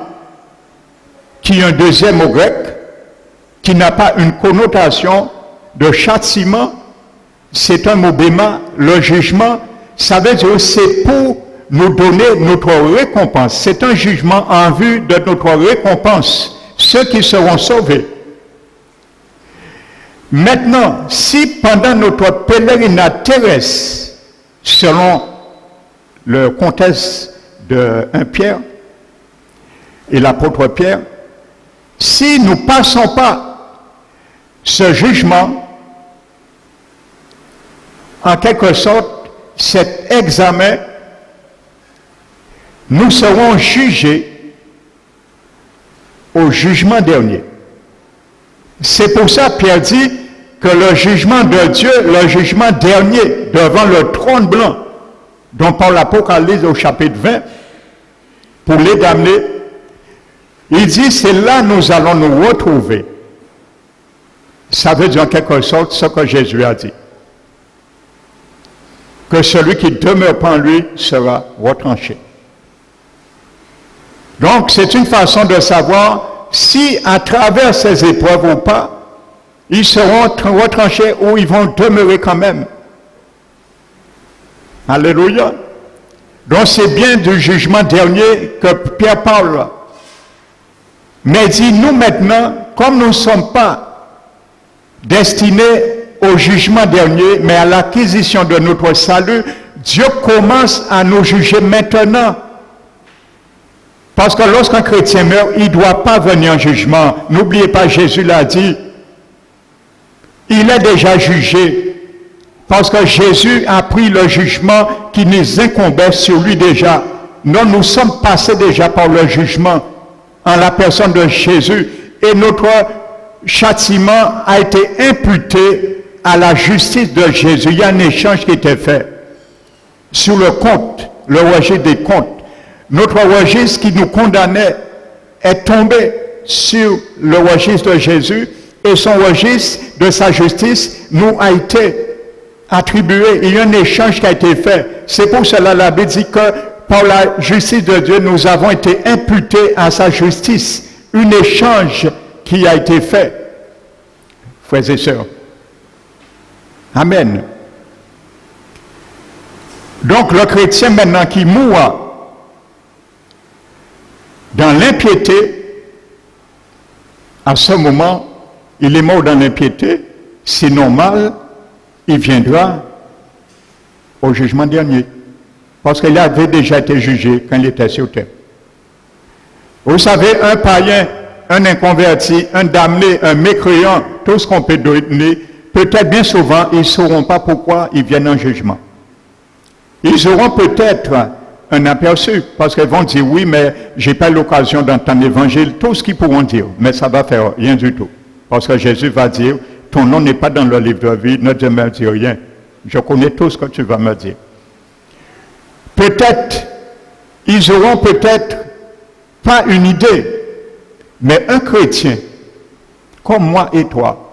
qui est un deuxième mot grec, qui n'a pas une connotation de châtiment. C'est un mot béma, le jugement, ça veut dire c'est pour nous donner notre récompense. C'est un jugement en vue de notre récompense, ceux qui seront sauvés. Maintenant, si pendant notre pèlerinage terrestre, selon le contexte de 1 Pierre et l'apôtre Pierre, si nous ne passons pas ce jugement, en quelque sorte, cet examen, nous serons jugés au jugement dernier. C'est pour ça que Pierre dit que le jugement de Dieu, le jugement dernier devant le trône blanc, dont parle l'Apocalypse au chapitre 20, pour les damnés, il dit, c'est là que nous allons nous retrouver. Ça veut dire en quelque sorte ce que Jésus a dit. Que celui qui ne demeure pas en lui sera retranché. Donc, c'est une façon de savoir si, à travers ces épreuves ou pas, ils seront retranchés ou ils vont demeurer quand même. Alléluia. Donc, c'est bien du jugement dernier que Pierre parle. Mais dit, nous maintenant, comme nous ne sommes pas destinés au jugement dernier, mais à l'acquisition de notre salut, Dieu commence à nous juger maintenant. Parce que lorsqu'un chrétien meurt, il ne doit pas venir en jugement. N'oubliez pas, Jésus l'a dit. Il est déjà jugé. Parce que Jésus a pris le jugement qui nous incombait sur lui déjà. Nous sommes passés déjà par le jugement en la personne de Jésus. Et notre châtiment a été imputé à la justice de Jésus. Il y a un échange qui était fait sur le compte, le registre des comptes. Notre registre qui nous condamnait est tombé sur le registre de Jésus et son registre de sa justice nous a été attribué. Il y a un échange qui a été fait. C'est pour cela la Bible dit que par la justice de Dieu, nous avons été imputés à sa justice. Un échange qui a été fait. Frères et sœurs. Amen. Donc le chrétien maintenant qui mourra dans l'impiété, à ce moment, il est mort dans l'impiété, c'est normal, il viendra au jugement dernier. Parce qu'il avait déjà été jugé quand il était sur terre. Vous savez, un païen, un inconverti, un damné, un mécréant, tout ce qu'on peut donner, peut-être bien souvent, ils ne sauront pas pourquoi ils viennent en jugement. Ils auront peut-être un aperçu, parce qu'ils vont dire, oui, mais je n'ai pas l'occasion d'entendre l'évangile, tout ce qu'ils pourront dire, mais ça va faire rien du tout. Parce que Jésus va dire, ton nom n'est pas dans le livre de vie, ne me dis rien. Je connais tout ce que tu vas me dire. Peut-être, ils auront peut-être pas une idée, mais un chrétien, comme moi et toi,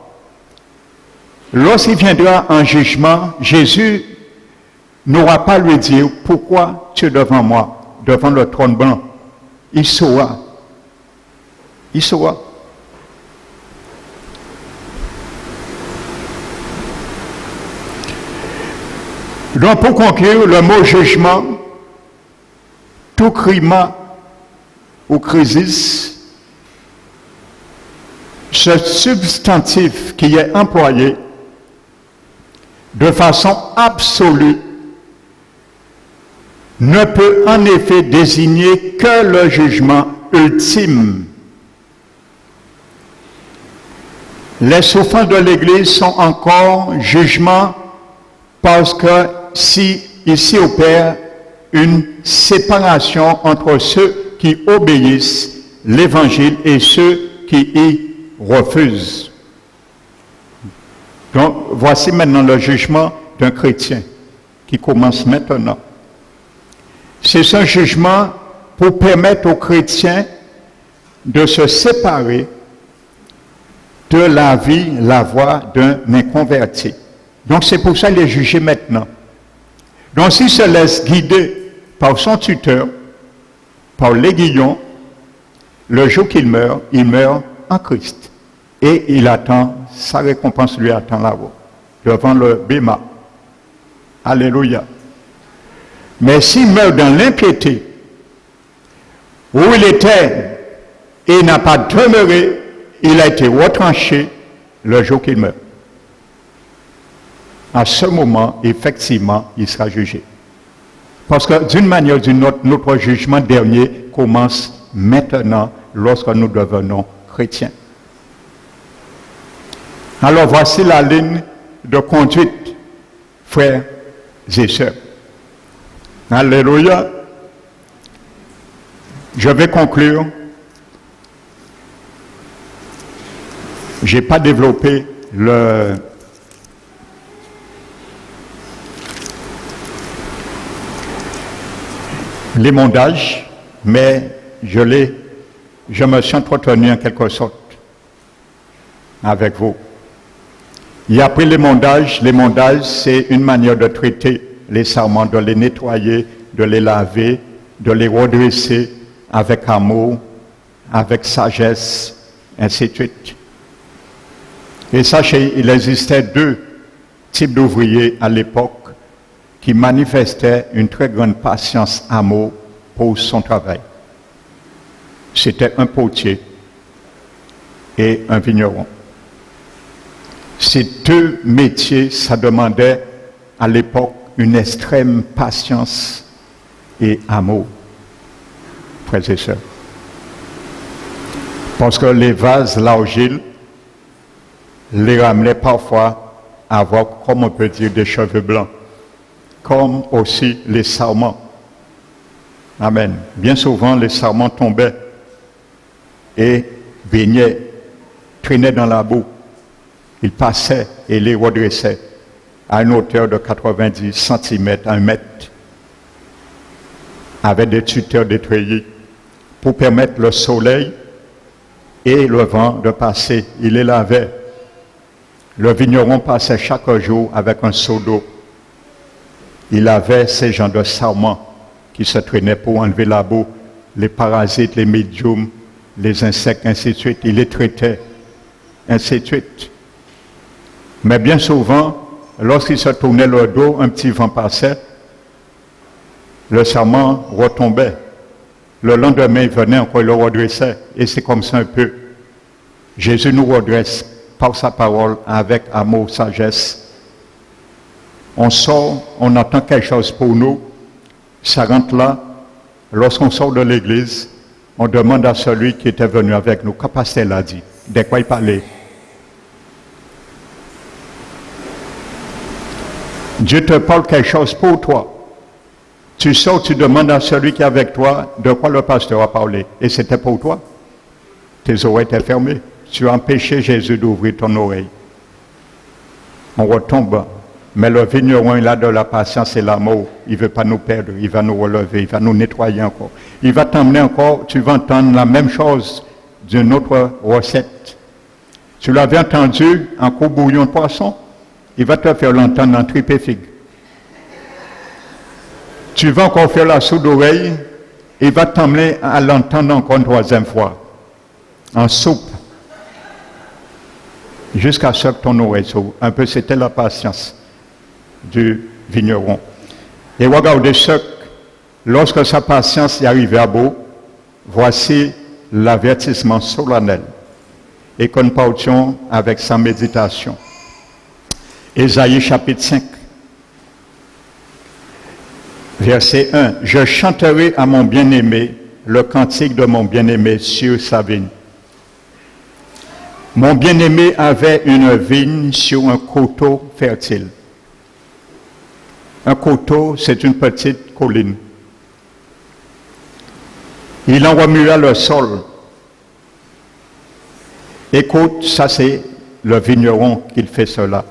lorsqu'il viendra en jugement, Jésus n'aura pas à lui dire pourquoi tu es devant moi, devant le trône blanc. Il saura. Il saura. Donc pour conclure, le mot jugement, tout crime ou crisis, ce substantif qui est employé de façon absolue ne peut en effet désigner que le jugement ultime. Les souffrances de l'Église sont encore jugement parce que si ici opère une séparation entre ceux qui obéissent l'Évangile et ceux qui y refusent. Donc voici maintenant le jugement d'un chrétien qui commence maintenant. C'est un jugement pour permettre aux chrétiens de se séparer de la vie, la voie d'un inconverti. Donc c'est pour ça qu'il est jugé maintenant. Donc s'il se laisse guider par son tuteur, par l'aiguillon, le jour qu'il meurt en Christ. Et il attend, sa récompense lui attend là-haut, devant le Béma. Alléluia. Mais s'il meurt dans l'impiété, où il était et n'a pas demeuré, il a été retranché le jour qu'il meurt. À ce moment, effectivement, il sera jugé. Parce que d'une manière ou d'une autre, notre jugement dernier commence maintenant lorsque nous devenons chrétiens. Alors voici la ligne de conduite, frères et sœurs. Alléluia. Je vais conclure Je n'ai pas développé l'émondage, mais je me suis entretenu en quelque sorte avec vous. Et après l'émondage, c'est une manière de traiter les sarments, de les nettoyer, de les laver, de les redresser avec amour, avec sagesse, ainsi de suite. Et sachez, il existait deux types d'ouvriers à l'époque qui manifestaient une très grande patience, amour pour son travail. C'était un potier et un vigneron. Ces deux métiers, ça demandait à l'époque une extrême patience et amour, frères et sœurs. Parce que les vases, l'argile, les ramenaient parfois à avoir, comme on peut dire, des cheveux blancs, comme aussi les sarments. Amen. Bien souvent, les sarments tombaient et baignaient, traînaient dans la boue. Ils passaient et les redressaient à une hauteur de 90 cm, 1 mètre, avec des tuteurs des treillis pour permettre le soleil et le vent de passer. Il les lavait. Le vigneron passait chaque jour avec un seau d'eau. Il avait ces gens de sarments qui se traînaient pour enlever la boue, les parasites, les médiums, les insectes, ainsi de suite. Il les traitait, ainsi de suite. Mais bien souvent, lorsqu'ils se tournaient le dos, un petit vent passait, le sarment retombait. Le lendemain, il venait encore, il le redressait. Et c'est comme ça un peu. Jésus nous redresse par sa parole avec amour, sagesse. On sort, on entend quelque chose pour nous, ça rentre là. Lorsqu'on sort de l'église, on demande à celui qui était venu avec nous, qu'est-ce que pasteur a dit? De quoi il parlait? Dieu te parle quelque chose pour toi. Tu sors, tu demandes à celui qui est avec toi de quoi le pasteur a parlé. Et c'était pour toi. Tes oreilles étaient fermées. Tu as empêché Jésus d'ouvrir ton oreille. On retombe. Mais le vigneron, il a de la patience et l'amour. Il ne veut pas nous perdre. Il va nous relever. Il va nous nettoyer encore. Il va t'emmener encore. Tu vas entendre la même chose d'une autre recette. Tu l'avais entendu en coup bouillon de poisson. Il va te faire l'entendre en tripe et figue. Tu vas encore faire la soude d'oreille. Il va t'emmener à l'entendre encore une troisième fois. En soupe. Jusqu'à ce que ton oreille s'ouvre. Un peu, c'était la patience du vigneron. Et regardez ce, lorsque sa patience est arrivée à bout, voici l'avertissement solennel. Et que nous partions avec sa méditation. Ésaïe chapitre 5, verset 1. Je chanterai à mon bien-aimé le cantique de mon bien-aimé sur sa vigne. Mon bien-aimé avait une vigne sur un coteau fertile. Un coteau, c'est une petite colline. Il en remua le sol. Écoute, ça c'est le vigneron qui fait cela.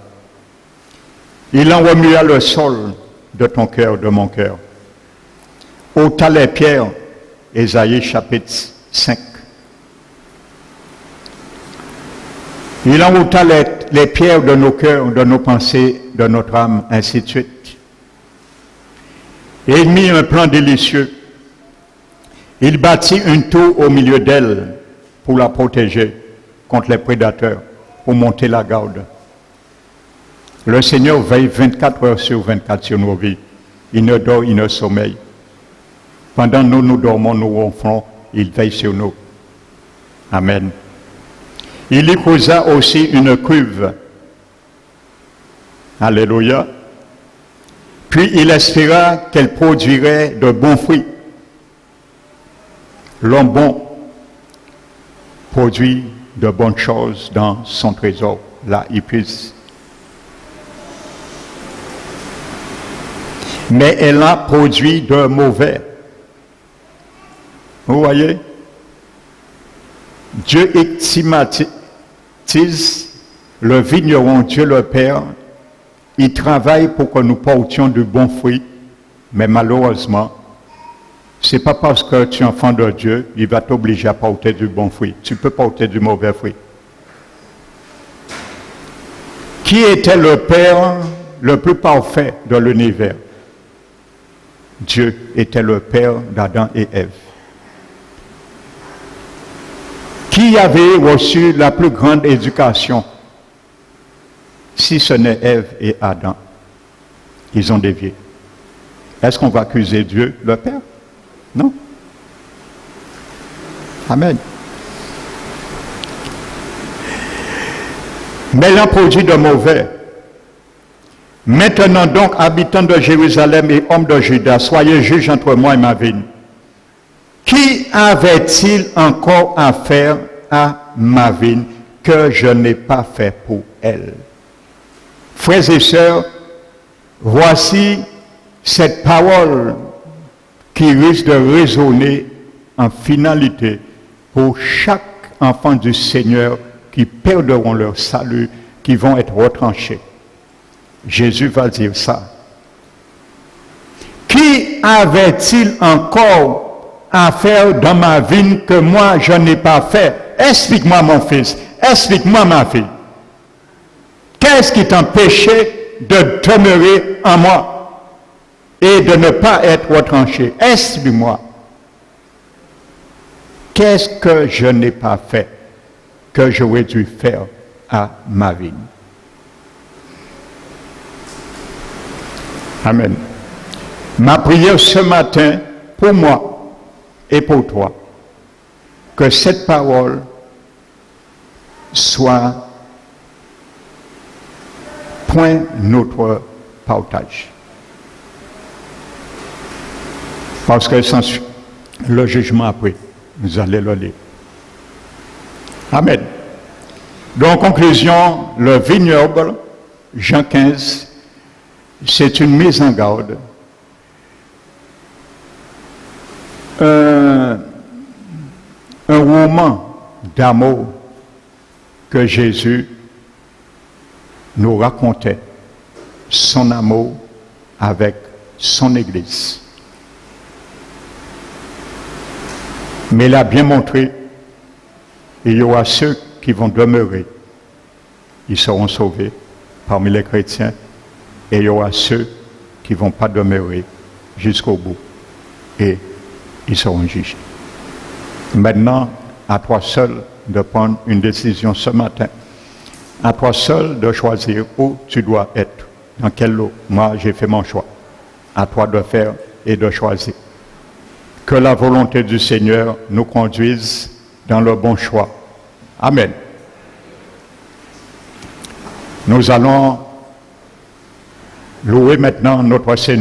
Il en remua le sol de ton cœur, de mon cœur. Ôta les pierres, Ésaïe chapitre 5. Il en ôta les pierres de nos cœurs, de nos pensées, de notre âme, ainsi de suite. Et il mit un plan délicieux. Il bâtit une tour au milieu d'elle pour la protéger contre les prédateurs, pour monter la garde. Le Seigneur veille 24 heures sur 24 sur nos vies. Il ne dort, il ne sommeille. Pendant nous dormons, nous ronflons, il veille sur nous. Amen. Il y creusa aussi une cuve. Alléluia. Puis il espéra qu'elle produirait de bons fruits. L'homme bon produit de bonnes choses dans son trésor. Là, il puise. Mais elle a produit de mauvais. Vous voyez? Dieu disent, le vigneron, Dieu le Père, il travaille pour que nous portions du bon fruit, mais malheureusement, ce n'est pas parce que tu es enfant de Dieu, il va t'obliger à porter du bon fruit. Tu peux porter du mauvais fruit. Qui était le Père le plus parfait de l'univers? Dieu était le Père d'Adam et Ève. Qui avait reçu la plus grande éducation? Si ce n'est Ève et Adam. Ils ont dévié. Est-ce qu'on va accuser Dieu, le Père? Non. Amen. Mais l'un produit de mauvais. Maintenant donc, habitants de Jérusalem et hommes de Juda, soyez juges entre moi et ma vigne. Qui avait-il encore à faire à ma vigne que je n'ai pas fait pour elle? Frères et sœurs, voici cette parole qui risque de résonner en finalité pour chaque enfant du Seigneur qui perdront leur salut, qui vont être retranchés. Jésus va dire ça. Qui avait-il encore à faire dans ma vigne que moi je n'ai pas fait? Explique-moi mon fils, explique-moi ma fille. Qu'est-ce qui t'empêchait de demeurer en moi et de ne pas être retranché? Explique-moi. Qu'est-ce que je n'ai pas fait que j'aurais dû faire à ma vigne? Amen. Ma prière ce matin, pour moi et pour toi, que cette parole soit point notre partage. Parce que sans le jugement après, vous allez le lire. Amen. Donc, en conclusion, le vignoble, Jean 15, c'est une mise en garde. Un roman d'amour que Jésus nous racontait, son amour avec son Église. Mais il a bien montré, il y aura ceux qui vont demeurer, ils seront sauvés parmi les chrétiens, et il y aura ceux qui ne vont pas demeurer jusqu'au bout, et ils seront jugés. Maintenant, à toi seul de prendre une décision ce matin, à toi seul de choisir où tu dois être, dans quel lot. Moi, j'ai fait mon choix. À toi de faire et de choisir. Que la volonté du Seigneur nous conduise dans le bon choix. Amen. Nous allons louer maintenant notre Seigneur.